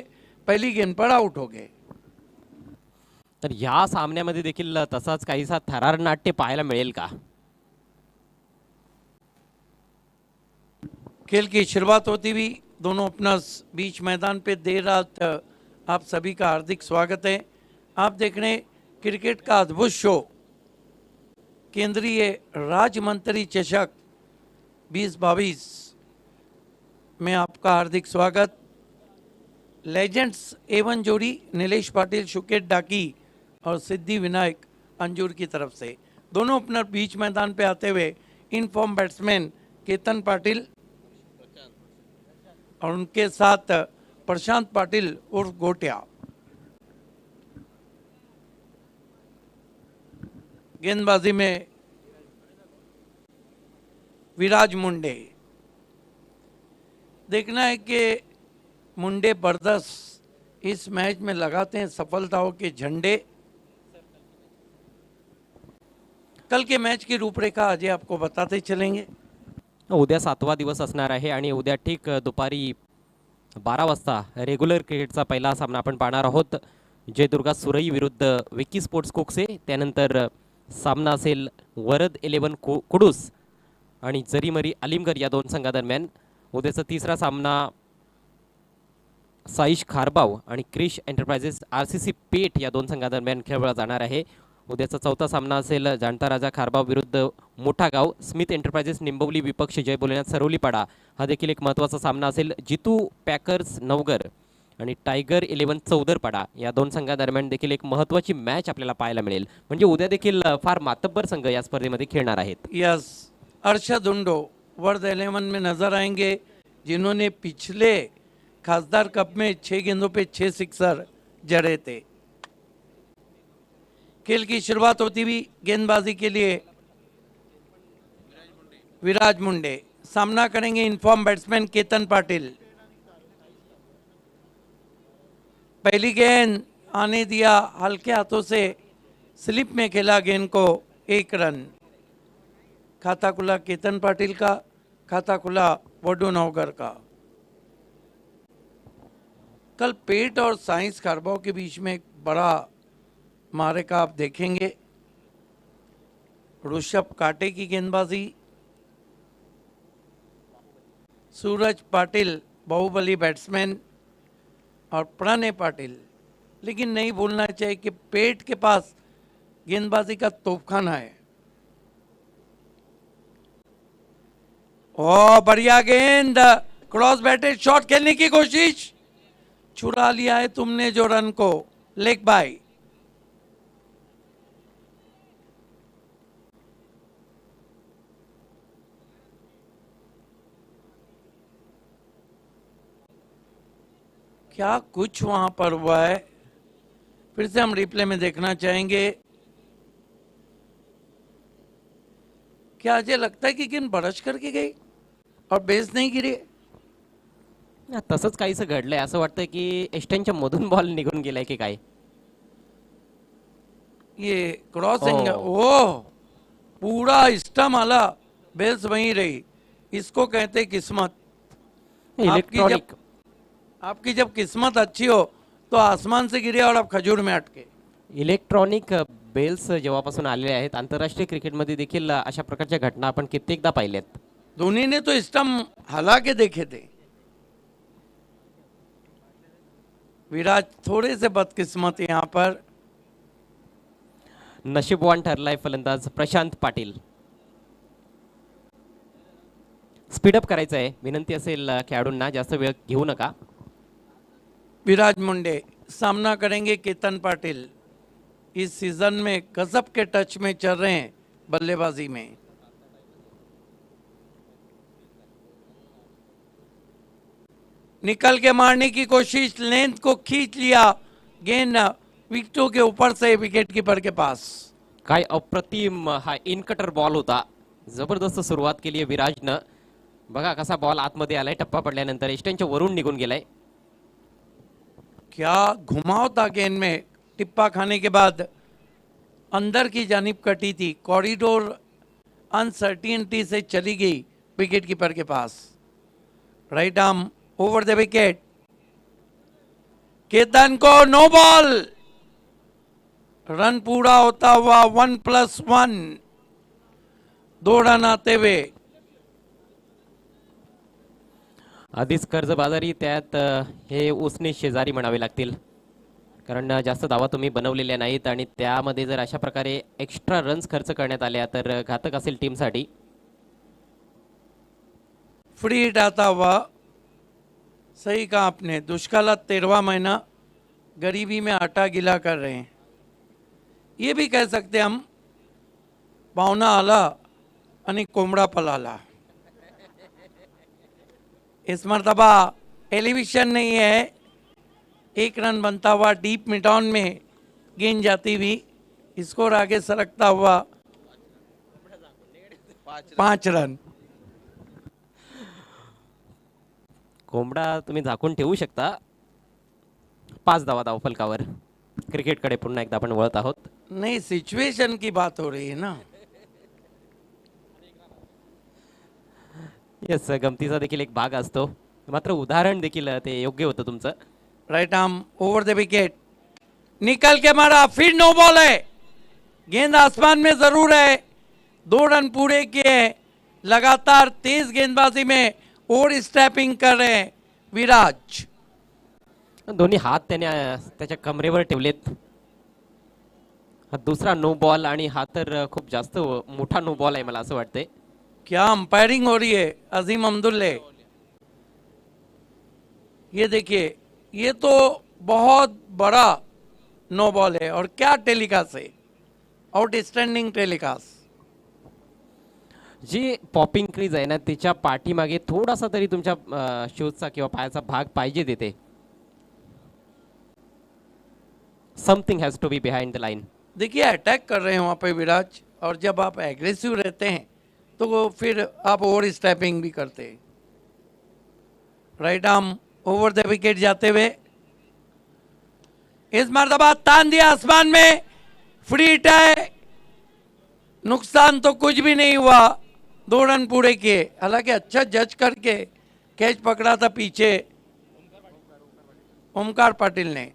पहली गेंद पर आउट हो गए. तर या सामन्यामध्ये देखील तसाच काहीसा थरार नाट्य पाहायला मिळेल का? खेल की शुरुआत होती हुई दोनों ओपनर्स बीच मैदान पे देर रात आप सभी का हार्दिक स्वागत है. आप देख रहे हैं क्रिकेट का अद्भुत शो, केंद्रीय राज्य मंत्री चषक 2022 में आपका हार्दिक स्वागत. लेजेंड्स A1 जोड़ी नीलेश पाटिल, शुकेत डाकी और सिद्धि विनायक अंजूर की तरफ से. दोनों ओपनर बीच मैदान पे आते हुए in form batsman Ketan Patil और उनके साथ प्रशांत पाटिल उर्फ गोटिया. गेंदबाजी में विराज मुंडे. देखना है कि मुंडे बरदस्त इस मैच में लगाते हैं सफलताओं के झंडे. कल के मैच की रूपरेखा अजय आपको बताते चलेंगे. उद्या 7वा दिवस असणार आहे आणि उद्या ठीक दुपारी 12 वाजता रेग्युलर क्रिकेटचा पहिला सामना आपण पाहणार आहोत. जयदुर्गा सुरई विरुद्ध विकी स्पोर्ट्स कोकसे. त्यानंतर सामना असेल वरद 11 कुडूस आणि जरीमरी अलीमगर या दोन संघादरम्यान. उद्याचा तिसरा सामना साईश खारबाव आणि क्रिश एंटरप्राइजेस RCC पेठ या दोन संघादरम्यान खेळवला जाणार आहे. उद्याचा चौथा सामना असेल जाणता राजा खारबाव विरुद्ध मोठा गाव स्मिथ एंटरप्राइजेस निंबवली विपक्ष जय बोलण्यात सरोलीपाडा. हा देखील एक महत्त्वाचा सामना असेल. जितू पॅकर्स नवगर आणि टायगर 11 चौदरपाडा या दोन संघादरम्यान देखील एक महत्त्वाची मॅच आपल्याला पाहायला मिळेल. म्हणजे उद्या देखील फार मातब्बर संघ या स्पर्धेमध्ये खेळणार आहेत. यस, अरशद उंडो वर्ल्ड 11 में नजर आएंगे, जिन्होंने पिछले खासदार कप में 6 गेंदों पे 6 सिक्सर जड़े थे. खेल की शुरुआत होती हुई गेंदबाजी के लिए विराज मुंडे सामना करेंगे इनफॉर्म बैट्समैन केतन पाटिल. पहली गेंद आने दिया, हल्के हाथों से स्लिप में खेला गेंद को. 1 रन. खाता खुला केतन पाटिल का, खाता खुला वडू नवगर का. कल पेट और साइंस खारबाव के बीच में एक बड़ा मारेका आप देखेंगे. ऋषभ काटे की गेंदबाजी, सूरज पाटिल बाहुबली बैट्समैन और प्रणय पाटिल. लेकिन नहीं भूलना चाहिए कि पेट के पास गेंदबाजी का तोपखाना है. ओ बढ़िया गेंद, क्रॉस बैटेड शॉट खेलने की कोशिश, चुरा लिया है तुमने जो रन को. Leg bye. क्या कुछ वहां पर हुआ है, फिर से हम रिप्ले में देखना चाहेंगे। क्या अजय लगता है कि गेंद बरस करके गई और बेस नहीं गिरी? तसंच काहीसं घडलंय, असं वाटतंय की एस्टनच्या मधून बॉल निघून गेलाय की काय. ये क्रॉसिंग, ओ. ओ पूरा स्टम आला, बेल्स वहीं रही. इसको कहते किस्मत. इलेक्ट्रॉनिक आपकी जब किस्मत अच्छी हो तो आसमान से गिरे और आप खजूर में अटके. इलेक्ट्रॉनिक बेल्स जेव्हापासून आलेले आहेत, आंतरराष्ट्रीय क्रिकेटमध्ये देखील अशा प्रकारच्या घटना आपण कित्येकदा पाहिल्यात. धोनी ने तो स्टम हला के देखे थे. विराट थोड़े से बदकिस्मत यहाँ पर. नशीबवान ठरलाय फलंदाज प्रशांत पाटील. स्पीडअप करायचं आहे, विनंती असेल खेळाडूंना जास्त वेळ घेऊ नका. विराज मुंडे सामना करेंगे केतन पाटिल. इस सीजन में गजब के टच में चल रहे हैं बल्लेबाजी में. निकल के मारने की कोशिश, लेंथ को खींच लिया, गेंद विकेटों के ऊपर से विकेट कीपर के पास. काय अप्रतिम हा इनकटर बॉल होता. जबरदस्त सुरुवात केली आहे विराजनं. बघा कसा बॉल आतमध्ये आलाय, टप्पा पडल्यानंतर एस्टनच्या वरून निघून गेलाय. क्या घुमाव था गेंद में. टिप्पा खाने के बाद अंदर की जानिब कटी थी, कॉरिडोर अनसर्टिनिटी से चली गई wicket keeper K pass. Right arm over the wicket. Ketan को नो बॉल. रन पूरा होता हुआ 1+1. 2 रन आते हुए. आधीच कर्जबाजारी, त्यात हे उसने शेजारी म्हणावे लागतील, कारण जास्त धावा तुम्ही बनवलेल्या नाहीत आणि त्यामध्ये जर अशा प्रकारे एक्स्ट्रा रन्स खर्च करण्यात आल्या तर घातक असेल टीमसाठी. फ्री हिट आता हुआ. सही कहा आपने. दुष्कालात 13वां महीना, गरीबी में आटा गिला कर रहे हैं. ये भी कह सकते हम, पाहुणा आला आणि कोंबडा पलाला. इस मरतबा एलिवेशन नहीं है. 1 रन बनता हुआ डीप मिडऑन में गेंद जाती हुई, स्कोर आगे सरकता हुआ 5 रन. कोंबडा तुम्ही झाकून ठेवू शकता. 5 धावा धावफलकावर. क्रिकेटकडे पुन्हा एकदा आपण वळत आहोत. नहीं, सिचुएशन की बात हो रही है ना. येस, गमतीचा देखील एक भाग असतो, मात्र उदाहरण देखील ते योग्य होतं तुमचं. Right arm over the wicket. निकल के मारा, फिर नो बॉल है. गेंद आसमान में जरूर है. 2 रन पूरे किए. लगातार तेज गेंदबाजी में ओवर स्टॅपिंग कर रहे हैं विराज. दोन्ही हात त्याने त्याच्या कमरेवर ठेवलेत. हा दुसरा नो बॉल आणि हा तर खूप जास्त मोठा नो बॉल आहे मला असं वाटतंय. क्या अंपायरिंग हो रही है अजीम अब्दुल्ले. ये देखिए, ये तो बहुत बड़ा नो बॉल है. और क्या टेलीकास्ट है, आउटस्टैंडिंग टेलीकास्ट. जी पॉपिंग क्रीज आहे ना, तिच्या पाठीमागे थोडासा तरी तुमच्या शूजचा किंवा पायाचा भाग पाहिजे देते. Something has to be behind the line. देखिए अटैक कर रहे हैं वहाँ पे विराज, और जब आप एग्रेसिव रहते हैं तो वो फिर आप ओवर स्टैपिंग भी करते हैं. Right arm over the wicket जाते हुए. इस मरतबा तान दिया आसमान में. फ्री हिट है. नुकसान तो कुछ भी नहीं हुआ. 2 रन पूरे किए. हालांकि अच्छा जज करके कैच पकड़ा था पीछे ओमकार पाटील ने.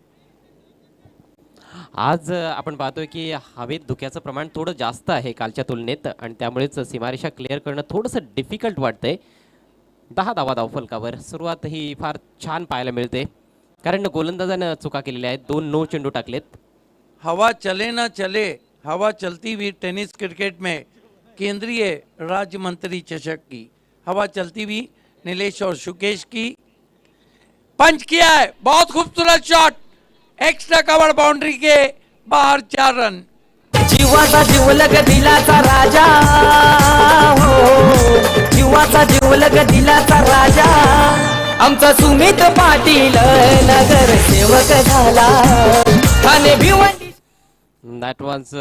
आज आपण पाहतोय की हवेत धुक्याचं प्रमाण थोडं जास्त आहे कालच्या तुलनेत आणि त्यामुळेच सीमारेषा क्लिअर करणं थोडंसं डिफिकल्ट वाटतंय. 10 धावा धावफलकावर. सुरुवात ही फार छान पाहायला मिळते, कारण गोलंदाजानं चुका केलेल्या आहेत. 2 नो चेंडू टाकलेत. हवा चले ना चले, हवा चलती हुई टेनिस क्रिकेट में केंद्रीय राज्य मंत्री चषक की हवा चलती हुई नीलेश और शुकेश की. पंच किया है, बहुत खूबसूरत शॉट. एक्स्ट्रा कवर बाउंड्री के बाहर 4 रन. जीवाचा जीवलग दिलाचा राजा हो. जीवाचा जीवलग दिलाचा राजा. आमचा सुमित पाटील नगर सेवक झाला Thane Bhiwandi. That was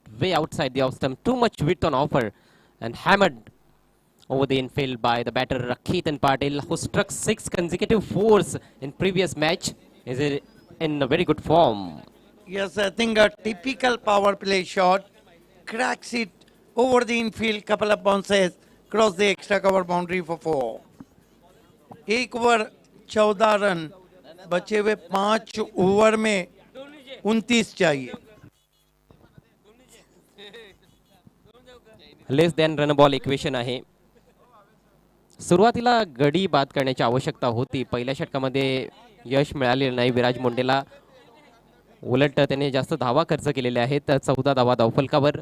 way outside the off stump. Too much width on offer and hammered over the infield by the batter Ketan Patil, who struck 6 consecutive fours in previous match. Is in a very good form. Yes, I think a typical power play shot, cracks it over the infield, couple of bounces, cross the extra cover boundary for 4. एक ओवर 14 रन, बचे हुए 5 ओवर में 29 चाहिए. लेस दॅन रन बॉल इक्वेशन आहे. सुरुवातीला गडी बाद करण्याची आवश्यकता होती. पहिल्या षटकामध्ये यश मिळालेलं नाही विराज मुंडेला. उलट त्याने जास्त धावा खर्च केलेले आहेत. 14 धावा धावफलकावर.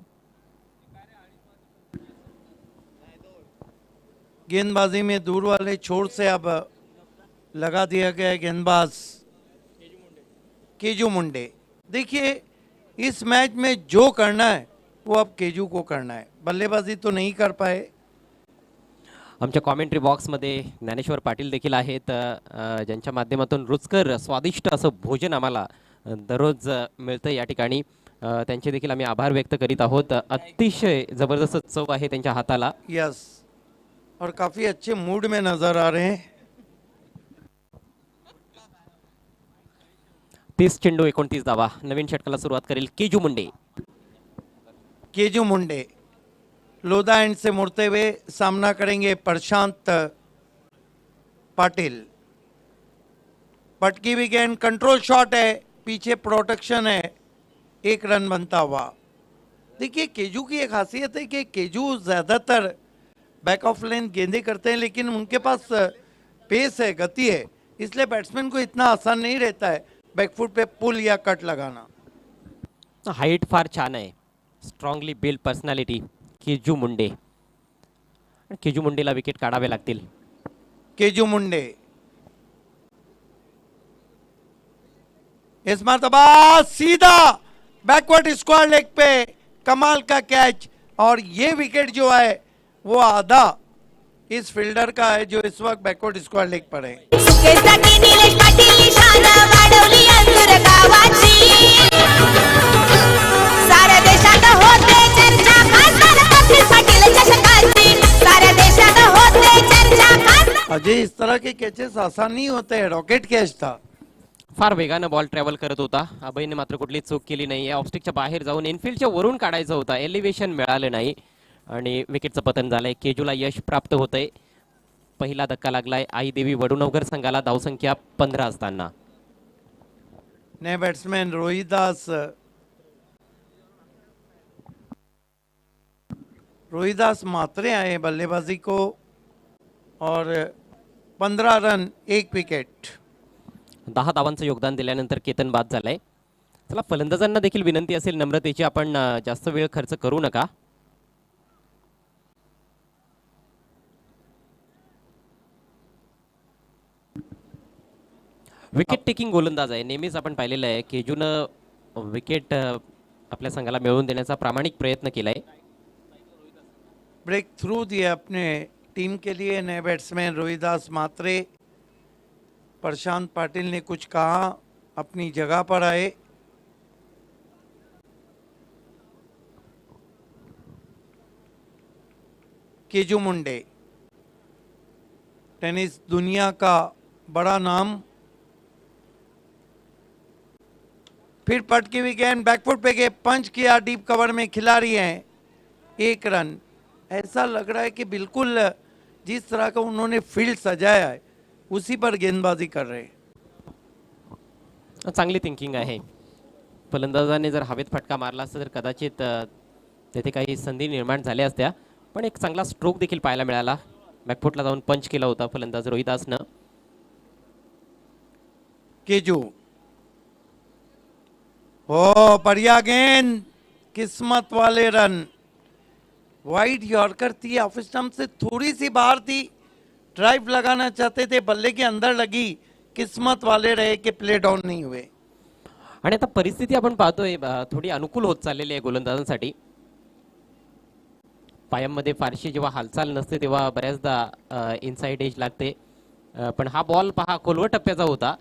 गेंदबाजी में दूर वाले छोर से अब लगा दिया गया है गेंदबाज केजू मुंडे. देखिए इस मैच में जो करना है वो अब केजू को करना है. बल्लेबाजी तो नहीं कर पाए. आमच्या कॉमेंट्री बॉक्समध्ये ज्ञानेश्वर पाटील देखील आहेत, ज्यांच्या माध्यमातून रुचकर स्वादिष्ट असं भोजन आम्हाला दररोज मिळतं या ठिकाणी. त्यांचे देखील आम्ही आभार व्यक्त करीत आहोत. अतिशय जबरदस्त चव आहे त्यांच्या हाताला. यस, और काफी अच्छे मूड में नजर आ रहे हैं. 30 चेंडू 29 धावा. नवीन षटकाला सुरुवात करेल केजू मुंडे. केजू मुंडे लोधा एंड से मुड़ते हुए सामना करेंगे प्रशांत पाटिल. पटकी भी गेंद, कंट्रोल शॉट है, पीछे प्रोटेक्शन है, 1 रन बनता हुआ. देखिए केजू की एक खासियत है कि केजू ज़्यादातर बैक ऑफ लेन गेंदे करते हैं, लेकिन उनके पास पेस है, गति है, इसलिए बैट्समैन को इतना आसान नहीं रहता है बैकफुट पे पुल या कट लगाना. हाईट फार छान आहे. Strongly build personality Keju Munde. Keju मुंडेला विकेट काढावे लागतील. केजू मुंडे इस मरतबा सीधा बैकवर्ड स्क्वायर लेग पे कमाल का कैच, और ये विकेट जो है वो आधा इस फील्डर का है जो इस वक्त बैकवर्ड स्क्वायर लेग पर है. सुकेसाठी निलेश पाटील निशाणा वाढवली अंतुर गावाची. साऱ्या देशात होते चर्चा खासदार कपिल पाटील चषकाची. साऱ्या देशात होते चर्चा खासदार. अजय, इस तरह के कैचेस आसान नहीं होते हैं. रॉकेट कैच था. फार वेगानं बॉल ट्रॅव्हल करत होता. अभयने मात्र कुठली चूक केली नाही. ऑफस्टिकच्या बाहेर जाऊन इनफिल्डच्या वरून काढायचा होता. एलिव्हेशन मिळालं नाही आणि विकेटचं पतन झालंय. केजूला यश प्राप्त होतंय. पहिला धक्का लागलाय आई देवी वडुनवकर संघाला धावसंख्या 15 असताना. नए बैट्समैन रोहिदास मात्रे आए बल्लेबाजी को, और 15 रन 1 विकेट. 10 धावांचं योगदान दिल्यानंतर केतन बाद झालाय. चला, फलंदाजांना देखील विनंती असेल नम्रतेची, आपण जास्त वेळ खर्च करू नका. विकेट टेकिंग गोलंदाज आहे. नेहमीच आपण पाहिलेलं आहे केजूनं विकेट आपल्या संघाला मिळवून देण्याचा प्रामाणिक प्रयत्न केलाय. ब्रेक थ्रू दिया अपने टीम के लिए नए बैट्समैन रोहिदास मात्रे. प्रशांत पाटिल ने कुछ कहा, अपनी जगह पर आए. केजू मुंडे टेनिस दुनिया का बड़ा नाम. फिर पटकी हुई गेंद बैकफुट पे गए, पंच किया डीप कवर में. खिलाड़ी हैं 1 रन. ऐसा लग रहा है कि बिल्कुल जिस तरह का उन्होंने फील्ड सजाया है उसी पर गेंदबाजी कर रहे हैं. चांगली थिंकिंग आहे. फलंदाजाने जर हवेत फटका मारला असता तर कदाचित तेथे काही संधी निर्माण झाल्या असत्या, पण एक चांगला स्ट्रोक देखील पाहायला मिळाला. बॅकफुटला जाऊन पंच केला होता फलंदाज रोहिदासनं. केजू हो, बढ़िया गेंद, किस्मत वाले रन. वाइड यॉर्कर थी, ऑफ स्टंप से थोड़ी सी बाहर थी. ड्राइव लगाना चाहते थे, बल्ले के अंदर लगी. किस्मत वाले रहे कि प्ले डाउन नहीं हुए. आणि आता परिस्थिती आपण पाहतोय थोडी अनुकूल होत चाललेली आहे गोलंदाजांसाठी. पायांमध्ये फारशी जेव्हा हालचाल नसते तेव्हा बऱ्याचदा इनसाइड एज लागते. पण हा बॉल पहा खोलवर टप्प्याचा होता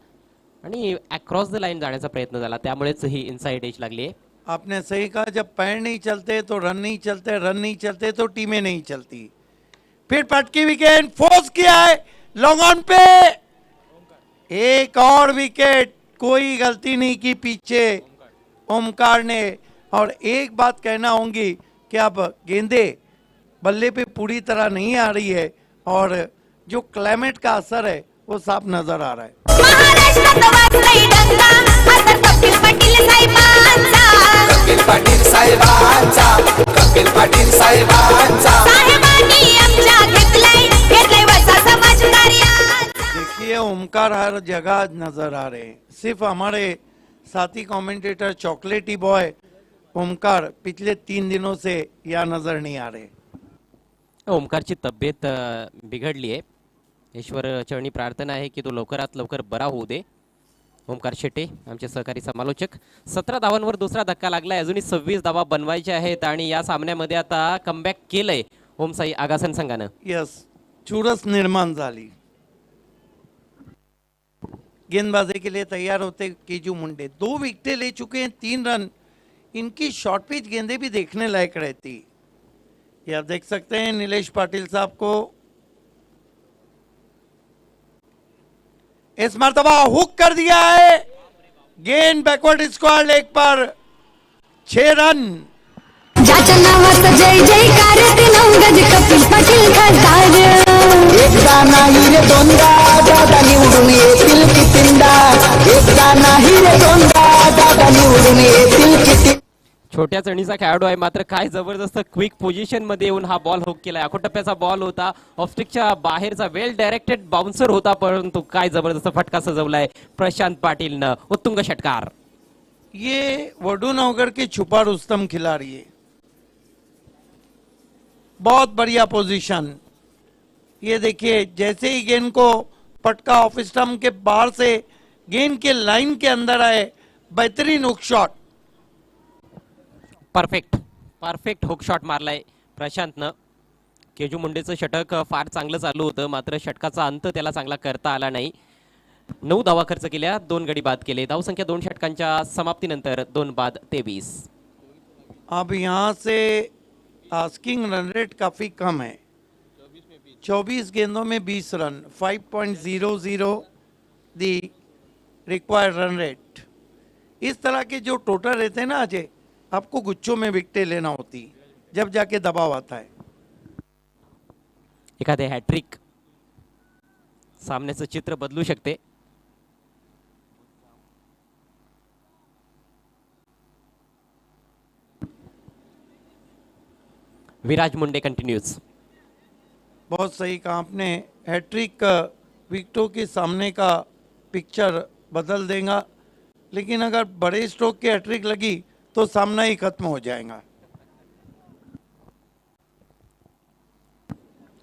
आणि अक्रॉस द लाईन जाण्याचा प्रयत्न झाला, त्यामुळेच ही इनसाइड एज लागली. आपने सही कहा, जब पैर नहीं चलते तो रन नहीं चलते, रन नहीं चलते तो टीमें नहीं चलती. फिर पटकी विकेट, फोर्स किया है लॉन्ग ऑन पे, एक और विकेट, कोई गलती नहीं की पीछे ओमकार ने. और एक बात कहना होंगी कि अब गेंदे बल्ले पे पूरी तरह नहीं आ रही है और जो क्लाइमेट का असर है वो साफ नजर आ रहा है. महाराष्ट्रात वाजलाय डंका, आता कपिल पाटील साहेबांचा. कपिल पाटील साहेबांचा, कपिल पाटील साहेबांचा. साहेबांनी आमच्या घेतलंय वसा समाजकार्याचा. देखिए ओमकार हर जगह नजर आ रहे हैं. सिर्फ हमारे साथी कमेंटेटर चॉकलेटी बॉय ओमकार पिछले 3 दिनों से यहाँ नजर नहीं आ रहे. ओमकारची तब्येत बिघडली आहे. ईश्वर चरणी प्रार्थना आहे की तो लवकरात लवकर बरा होऊ दे. ओमकार शेटे आमचे सहकारी समालोचक. 17 धावांवर दुसरा धक्का लागलाय, अजूनही 26 धावा बनवायचे आहेत आणि या सामन्यामध्ये आता कमबॅक केलंय ओमसाई आगासन संघानं. यस, चुरस निर्माण झाली. गेंदबाजी के लिए तैयार होते केजू मुंडे. 2 विकेटें ले चुके हैं, 3 रन. इनकी शॉर्ट पिच गेंदें भी देखने लायक रहती. ये आप देख सकते हैं नीलेश पाटिल साहब को. इस मर्तबा हुक कर दिया है, गेंद बैकवर्ड स्क्वायर लेग पर 6 रन. ज्याच्या नावाचा जय जयकार ते नवगज कपिल पाटील खासदार. एकदा नाही रे दोनदा दादा निवडून येतील कितींदा. एकदा नाही रे दोनदा दादा निवडून येतील किती. छोट्या चणीचा खेळाडू आहे, मात्र काय जबरदस्त क्विक पोझिशन मध्ये येऊन हा बॉल हुक केलाय. आखोटप्प्याचा बॉल होता, ऑफस्टिकच्या बाहेरचा वेल डायरेक्टेड बाउन्सर होता, परंतु काय जबरदस्त फटका सजवलाय प्रशांत पाटीलनं. उत्तुंग षटकार. ये वडू नवगर के छुपा रुस्तम खिलाड़ी है. बहुत बढ़िया पोजीशन. ये देखिए जैसे ही गेंद को पटका ऑफ स्टंप के बाहर से गेंद के लाइन के अंदर आए, बेहतरीन hook shot. Perfect perfect hook shot मारलाय प्रशांतनं. केजू मुंडेचं षटक फार चांगलं चालू होतं, मात्र षटकाचा अंत त्याला चांगला करता आला नाही. 9 धावा खर्च केल्या, 2 गडी बाद केले. धावसंख्या 2 षटकांच्या समाप्तीनंतर 2 बाद 23. अब यहाँ से आस्किंग रन रेट काफी कम है. 24 गेंदों में 20 run, 5.00 the required run rate. इस तरह के जो टोटल रहते हैं ना अजय, आपको गुच्छों में विकेटें लेना होती जब जाके दबाव आता है. एखादे हॅट्रिक सामन्याचं चित्र बदलू शकते. विराज मुंडे कंटिन्यूज. बहुत सही कहा आपने. हैट्रिक विकेटों के सामने का पिक्चर बदल देगा, लेकिन अगर बड़े स्ट्रोक की हैट्रिक लगी तो सामना ही खत्म हो जाएगा.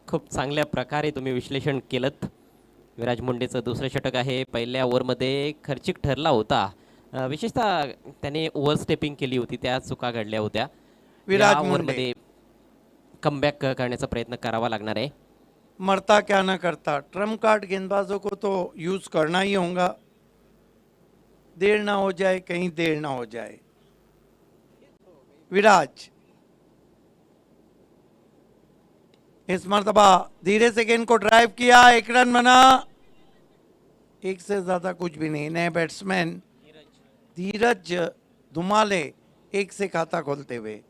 खूप चांगल्या प्रकारे तुम्ही विश्लेषण केलंत. विराज मुंडेचं दुसरं षटक आहे. पहिल्या ओव्हरमध्ये खर्चिक ठरला होता, विशेषतः त्याने ओव्हरस्टेपिंग केली होती, त्या चुका घडल्या होत्या. विराज या मुंडे ओव्हरमध्ये कमबॅक करण्याचा प्रयत्न करावा लागणार आहे. मरता क्या ना करता. ट्रम्प कार्ड गेंदबाजों को तो यूज करना ही होगा. देर ना हो जाए, कहीं देर ना हो जाए. विराज इस मर्तबा धीरे से गेंद को ड्राइव किया, 1 रन बना. एक से ज्यादा कुछ भी नहीं. नए बैट्समैन धीरज धुमाले 1 से खाता खोलते हुए.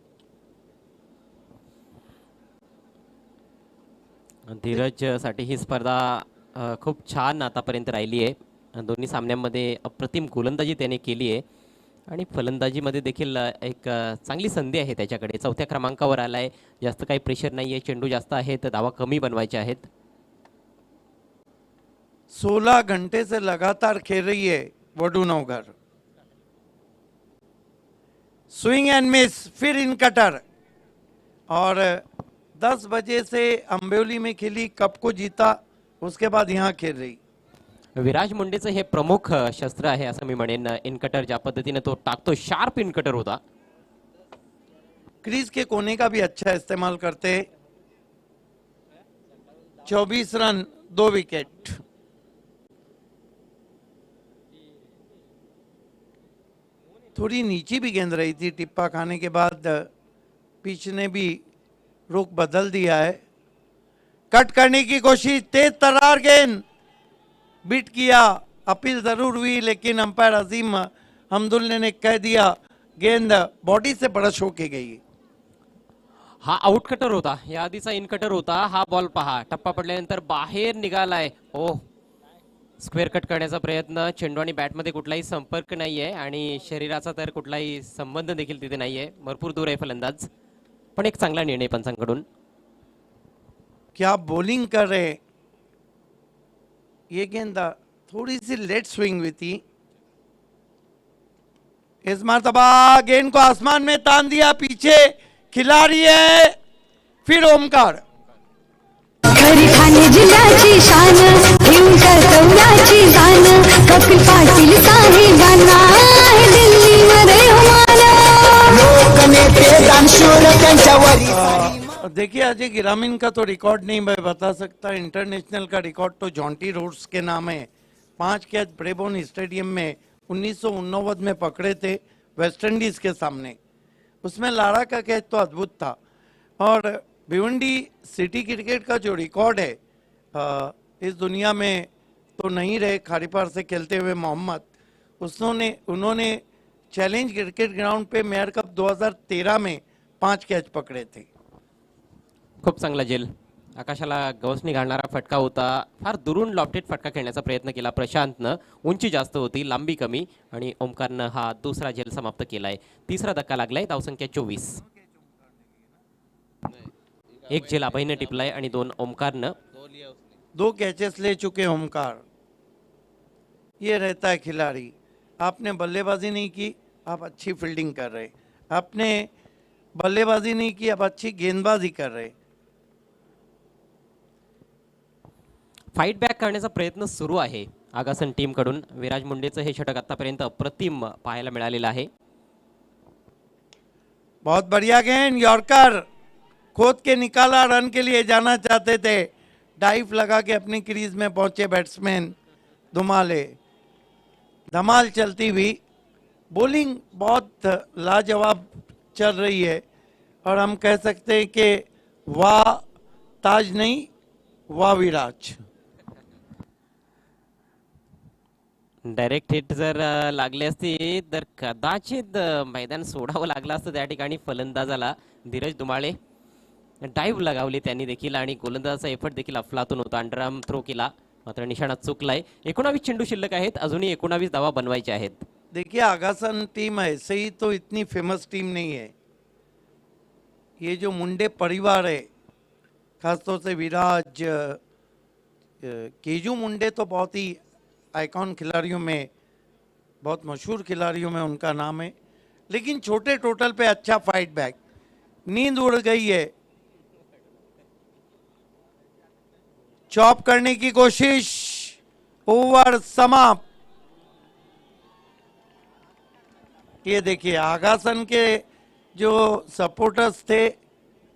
धीरज साठी ही स्पर्धा खूप छान आतापर्यंत राहिली आहे. दोन्ही सामन्यांमध्ये अप्रतिम गोलंदाजी त्याने केली आहे आणि फलंदाजीमध्ये देखील एक चांगली संधी आहे त्याच्याकडे. 4थ्या क्रमांकावर आलाय. जास्त काही प्रेशर नाही आहे, चेंडू जास्त आहे तर धावा कमी बनवायचे आहेत. 16 घंटे से लगातार खेल रही है वडू नवगर. स्विंग एंड मिस, फिर इन कटर. और 10 बजे से अंबेली में खेली, कप को जीता, उसके बाद यहाँ खेल रही. विराज मुंडेचं हे प्रमुख शस्त्र आहे असं मी म्हणेन. इनकटर ज्या पद्धतीने तो टाकतो, शार्प इनकटर होता. क्रीज के कोने का भी अच्छा इस्तेमाल करते। 24 रन 2 विकेट। थोड़ी नीचे भी गेंद रही थी, टिप्पा खाने के बाद पिच ने भी रुख बदल दिया है। कट करने की कोशिश, तेज तरार गेंद, बीट किया, अपील जरूर हुई लेकिन अंपायर अजीम हमदुल्ले ने कह दिया गेंद बॉडी से ब्रश होके गई। हा आउट कटर होता, या आधीचा इन कटर होता। हा बॉल पहा, टप्पा पडल्यानंतर बाहेर निघालाय। ओ स्क्वेअर कट करण्याचा प्रयत्न, चेंडू आणि बॅटमध्ये कुठलाही संपर्क नाहीये आणि शरीराचा तर कुठलाही संबंध देखील तिथे नाहीये, भरपूर दूर आहे फलंदाज, पण एक चांगला निर्णय पंचांकडून। क्या बॉलिंग कर रहे, ये गेंद थोड़ी सी लेट स्विंग हुई थी। इस मरतबा गेंद को आसमान में तान दिया, पीछे खिलाड़ी है, फिर ओमकार। खरी ठाणे जिल्ह्याची शान घेऊन कर्तव्याची जाण कपिल पाटील साहेबांना आहे दिल्लीमध्ये हुमाला। लोकनेते दानशूर त्यांच्यावरी देखिए अजय ग्रामीण का तो रिकॉर्ड नहीं मैं बता सकता, इंटरनेशनल का रिकॉर्ड तो जॉन्टी रोड्स के नाम है। 5 कैच ब्रेबोर्न स्टेडियम में 1989 में पकड़े थे वेस्ट इंडीज के सामने, उसमें लारा का कैच तो अद्भुत था। और भिवंडी सिटी क्रिकेट का जो रिकॉर्ड है इस दुनिया में तो नहीं रहे, खारीपार से खेलते हुए मोहम्मद, उन्होंने चैलेंज क्रिकेट ग्राउंड पे मेयर कप 2013 में 5 कैच पकड़े थे। खूप चांगला जेल, आकाशाला गवसणी घालणारा फटका होता। फार दुरून लॉफ्टेड फटका खेळण्याचा प्रयत्न केला प्रशांतनं, उंची जास्त होती, लांबी कमी, आणि ओमकारनं हा दुसरा जेल समाप्त केलाय। तिसरा धक्का लागलाय, धावसंख्या 24। एक जेल अभयने टिपलाय आणि 2 ओमकारनं। 2 कैचेस ले चुके ओमकार। ये रहता है खिलाड़ी, आपने बल्लेबाजी नहीं की, आप अच्छी फील्डिंग कर रहे, आपने बल्लेबाजी नहीं की, आप अच्छी गेंदबाजी कर रहे। फाइट बॅक करण्याचा प्रयत्न सुरू आहे आगासन टीम कडून। विराज मुंडेचं हे षटक आतापर्यंत अप्रतिम पाहायला मिळालेलं आहे। बहुत बढ़िया गेंद, यॉर्कर खोद के निकाला, रन के लिए जाना चाहते थे, डाइव लगा के अपनी क्रीज में पहुंचे बैट्समैन धुमाले। धमाल चलती हुई, बॉलिंग बहुत लाजवाब चल रही है और हम कह सकते हैं कि वाह ताज नहीं वाह विराज। डायरेक्ट हिट जर लागली असती तर कदाचित मैदान सोडावं लागलं असतं त्या ठिकाणी फलंदाजाला। धीरज धुमाळे डाईव्ह लगावली त्यांनी देखील आणि गोलंदाजाचा एफर्ट देखील अफलातून होता, अंडरआर्म थ्रो केला, मात्र निशाणात चुकलाय। 19 चेंडू शिल्लक आहेत, अजूनही 19 धावा बनवायचे आहेत। देखिए आगासन टीम है सही तो इतनी फेमस टीम नहीं है, ये जो मुंडे परिवार है खासतौर से विराज, केजू मुंडे तो बहुत ही आइकॉन खिलाड़ियों में, बहुत मशहूर खिलाड़ियों में उनका नाम है, लेकिन छोटे टोटल पे अच्छा फाइट बैक। नींद उड़ गई है, चॉप करने की कोशिश, ओवर समाप्त। ये देखिए आगासन के जो सपोर्टर्स थे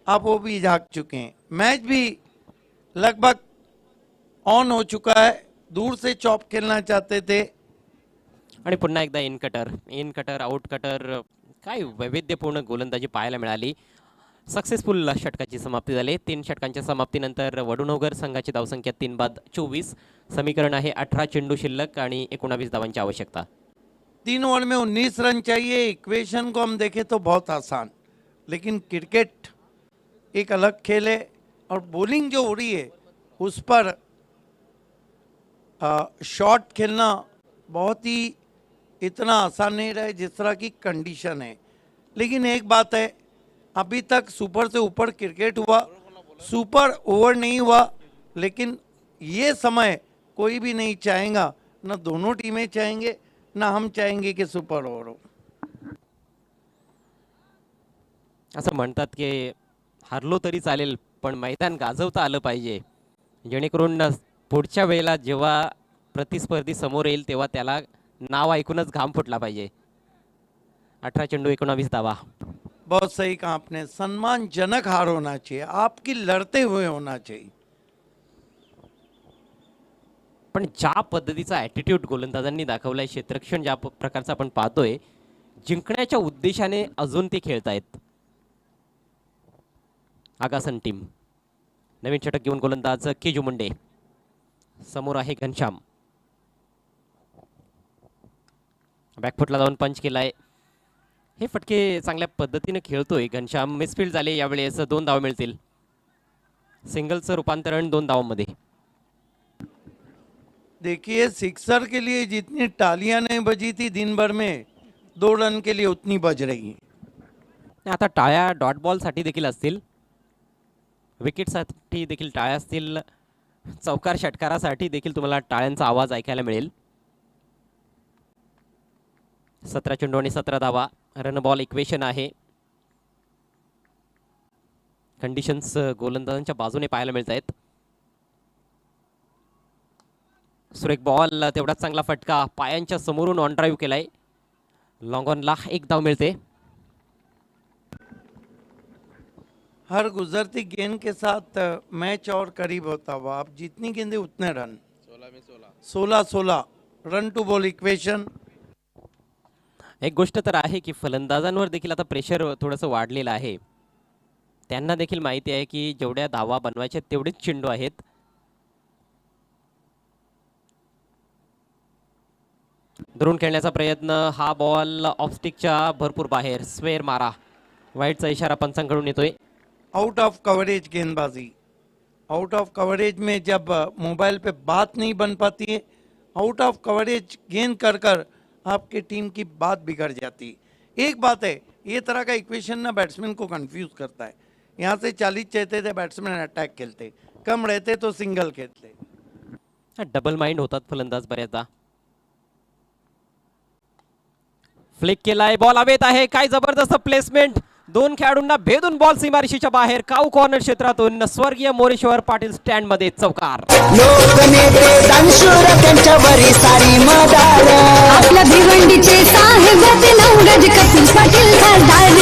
अब वो भी जाग चुके हैं, मैच भी लगभग ऑन हो चुका है, दूर से चॉप खेलना चाहते थे। आणि पुन्हा एकदा इन कटर आउट कटर, काय वैविध्यपूर्ण गोलंदाजी पाहायला मिळाली। सक्सेसफुल षटकाची समाप्ती झाली। 3 षटकांच्या समाप्तीनंतर वडुनगर संघाची धावसंख्या 3 बाद 24। समीकरण आहे 18 चेंडू शिल्लक आणि 19 धावांची आवश्यकता। 3 ओवर में 19 रन चाहिए। इक्वेशन को हम देखें तो बहुत आसान, लेकिन क्रिकेट एक अलग खेल है और बॉलिंग जो हो रही है उस पर शॉट खेलना बहुत ही इतना आसान नहीं रहा है जिस तरह की कंडीशन है। लेकिन एक बात है, अभी तक सुपर से ऊपर क्रिकेट हुआ, सुपर ओवर नहीं हुआ, लेकिन ये समय कोई भी नहीं चाहेगा, ना दोनों टीमें चाहेंगे ना हम चाहेंगे कि सुपर ओवर हो। असं म्हणतात की हारलो तरी चालेल पण मैदान गाजवता आलं पाहिजे, जेणेकरून पुढच्या वेळेला जेव्हा प्रतिस्पर्धी समोर येईल तेव्हा त्याला नाव ऐकूनच घाम फुटला पाहिजे। 18 चेंडू 19 धावा। बहुत सही कहा आपने, सम्मानजनक हार होना चाहिए, आपकी लड़ते हुए होना चाहिए. पण ज्या पद्धतीचा ॲटिट्यूड गोलंदाजांनी दाखवलाय, क्षेत्ररक्षण ज्या प्रकारचं आपण पाहतोय, जिंकण्याच्या उद्देशाने अजून ते खेळतायत आगासन टीम. नवीन षटक घेऊन गोलंदाज केजू मुंडे, समोर आहे घनश्याम. बॅकफुटला जाऊन पंच केलाय. हे फटके चांगल्या पद्धतीने खेळतोय घनश्याम. मिसफील्ड झाले यावेळेस, 2 धावा मिळतील. सिंगलचं रूपांतरण 2 धावांमध्ये. देखिए सिक्सर के लिए जितनी तालियां नहीं बजी थी दिन भर में, 2 रन के लिए उतनी बज रही हैं. आता टाळ्या डॉट बॉलसाठी देखील असतील, विकेटसाठी देखील टाळ्या असतील, चौकार षटकारासाठी देखील तुम्हाला टाळ्यांचा आवाज ऐकायला मिळेल. 17 चेंडू आणि 17 धावा. रन बॉल इक्वेशन आहे. कंडिशन्स गोलंदाजांच्या बाजूने पाहायला मिळत आहेत. सुरेख बॉल, तेवढाच चांगला फटका, पायांच्या समोरून ऑन ड्राईव्ह केलाय. लॉंग ऑनला 1 धाव मिळते. हर गुजरती गेंद के साथ मैच और करीब होता हुआ. आप जितनी गेंदें उतने run. 16 run to ball equation. एक गोष्ट तर आहे की फलंदाजांवर देखील आता प्रेशर थोडंसं वाढलेलं आहे. त्यांना देखील माहिती आहे की जेवढ्या धावा बनवायच्या तेवढेच चेंडू आहेत. धरून खेळण्याचा प्रयत्न, हा बॉल ऑफस्टिकच्या भरपूर बाहेर, स्क्वेअर मारा. वाईटचा इशारा पंचांकडून येतोय. आउट ऑफ कवरेज गेंदबाजी. आउट ऑफ कवरेज में जब मोबाइल पे बात नहीं बन पाती है, आउट ऑफ कवरेज गेंद कर कर आपकी टीम की बात बिगड़ जाती है. एक बात है, ये तरह का इक्वेशन ना बैट्समैन को कंफ्यूज करता है. यहाँ से 40 चाहते थे बैट्समैन अटैक खेलते, कम रहते तो सिंगल खेलते. डबल माइंड होतात फलंदाज बऱ्याचदा. फ्लिक केलाय, बॉल हवेत आहे. काय जबरदस्त प्लेसमेंट, 2 खेळाडूंना भेदून बॉल सीमारेषेच्या बाहेर, काऊ कॉर्नर क्षेत्रातून. स्वर्गीय मोरेश्वर पाटील स्टँड मध्ये चौकार. लोकनेते दानशूर त्यांच्यावरी सारी मदार. आपल्या भिवंडीचे साहेब ते 9 गज कपिल पाटील खासदार.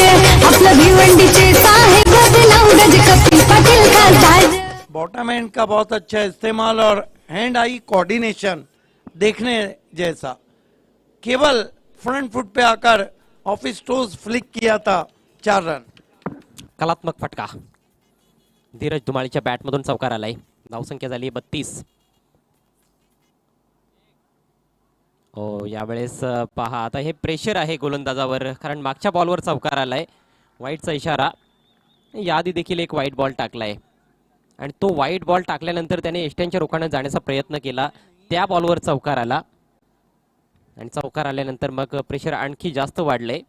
आपल्या भिवंडीचे साहेब ते 9 गज कपिल पाटील खासदार. बॉटम एंड का बहुत अच्छा इस्तेमाल और हैंड आई कोऑर्डिनेशन देखने जैसा. केवल फ्रंट फुट पे आकर ऑफिस टोज फ्लिक किया था, 4 रन. कलात्मक फटका. धीरज धुमाळीच्या बॅटमधून चौकार आलाय. धावसंख्या झाली 32. यावेळेस पहा, आता हे प्रेशर आहे गोलंदाजावर, कारण मागच्या बॉलवर चौकार आलाय. वाईटचा इशारा. याआधी देखील एक वाईट बॉल टाकलाय आणि तो वाईट बॉल टाकल्यानंतर त्याने एष्ट्यांच्या रोखाने जाण्याचा प्रयत्न केला. त्या बॉलवर चौकार आला आणि चौकार आल्यानंतर मग प्रेशर आणखी जास्त वाढलंय.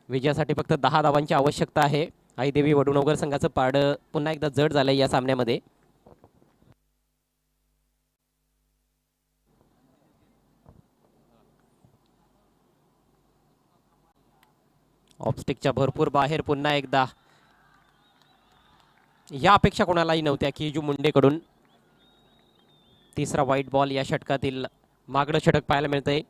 विजयासाठी फक्त 10 धावांची आवश्यकता आहे. आईदेवी वडुनगर संघाचं पारडं पुन्हा एकदा जड झालंय या सामन्यामध्ये. ऑफस्टिकच्या भरपूर बाहेर पुन्हा एकदा. या अपेक्षा कोणालाही नव्हत्या केजू मुंडेकडून. तिसरा वाईट बॉल या षटकातील. मागडं षटक पाहायला मिळतंय.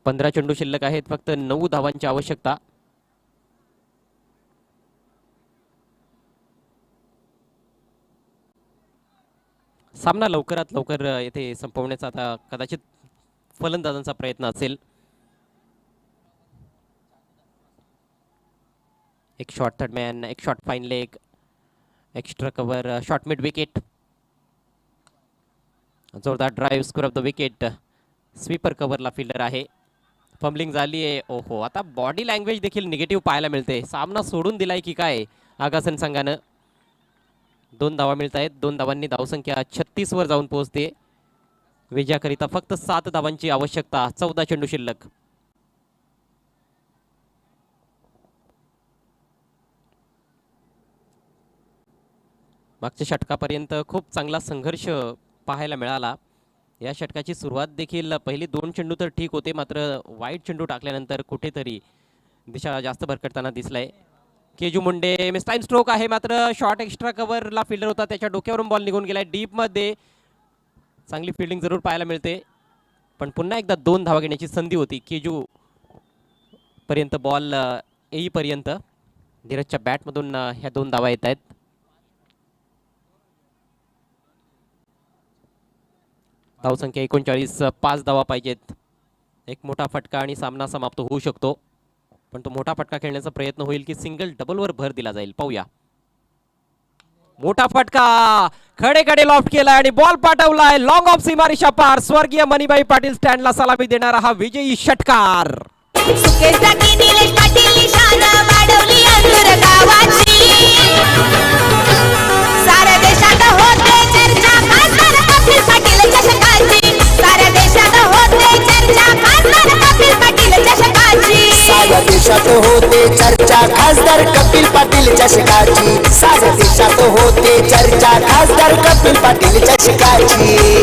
पंधरा चेंडू शिल्लक आहेत, फक्त 9 धावांची आवश्यकता. सामना लवकरात लवकर येथे संपवण्याचा आता कदाचित फलंदाजांचा प्रयत्न असेल. एक शॉट थर्ड मॅन, एक shot fine leg, extra cover, shot mid wicket. जोरदार drive, score off the wicket. Sweeper कव्हरला फिल्डर आहे. फंबलिंग झाली आहे. ओहो, आता बॉडी लँग्वेज देखील निगेटिव्ह पाहायला मिळते. सामना सोडून दिलाय की काय आगासन संघानं. 2 धावा मिळत आहेत. 2 धावांनी धावसंख्या 36 वर जाऊन पोहोचते. विजयाकरिता फक्त 7 धावांची आवश्यकता. 14 चेंडू शिल्लक. मागच्या षटकापर्यंत खूप चांगला संघर्ष पाहायला मिळाला. या षटकाची सुरुवात देखील पहिली 2 चेंडू तर ठीक होते, मात्र वाईट चेंडू टाकल्यानंतर कुठेतरी दिशा जास्त भरकटताना दिसलाय. केजू मुंडे मिस टाइम स्ट्रोक आहे, मात्र शॉट एक्स्ट्रा कव्हरला फिल्डर होता, त्याच्या डोक्यावरून बॉल निघून गेलाय डीप मध्ये. चांगली फिल्डिंग जरूर पाहायला मिळते. पण पुन्हा एकदा 2 धावा घेण्याची संधी होती. केजू पर्यंत बॉल येईपर्यंत धीरजच्या बॅटमधून ह्या 2 धावा येत आहेत. धावसंख्या 39, 5 धावा पाहिजेत. एक मोठा फटका आणि सामना समाप्त होऊ शकतो. पण तो मोठा फटका खेळण्याचा प्रयत्न होईल की सिंगल डबलवर भर दिला जाईल, पाहूया. मोठा फटका खडे खडे लॉफ्ट केलाय आणि बॉल पाठवलाय लॉंग ऑफ सीमारेषा पार. स्वर्गीय मणिबाई पाटील स्टँडला सलामी देणारा हा विजयी षटकार. सुकेसाठी निलेश पाटील निशाण वाढवली अंधुर गावाची. साऱ्या देशात होते चर्चा खासदार कपिल पाटील चषकाची. साऱ्या देशात होते चर्चा खासदार कपिल पाटील चषकाची. साऱ्या देशात होते चर्चा खासदार कपिल पाटील चषकाची. साऱ्या देशात होते चर्चा खासदार कपिल पाटील चषकाची.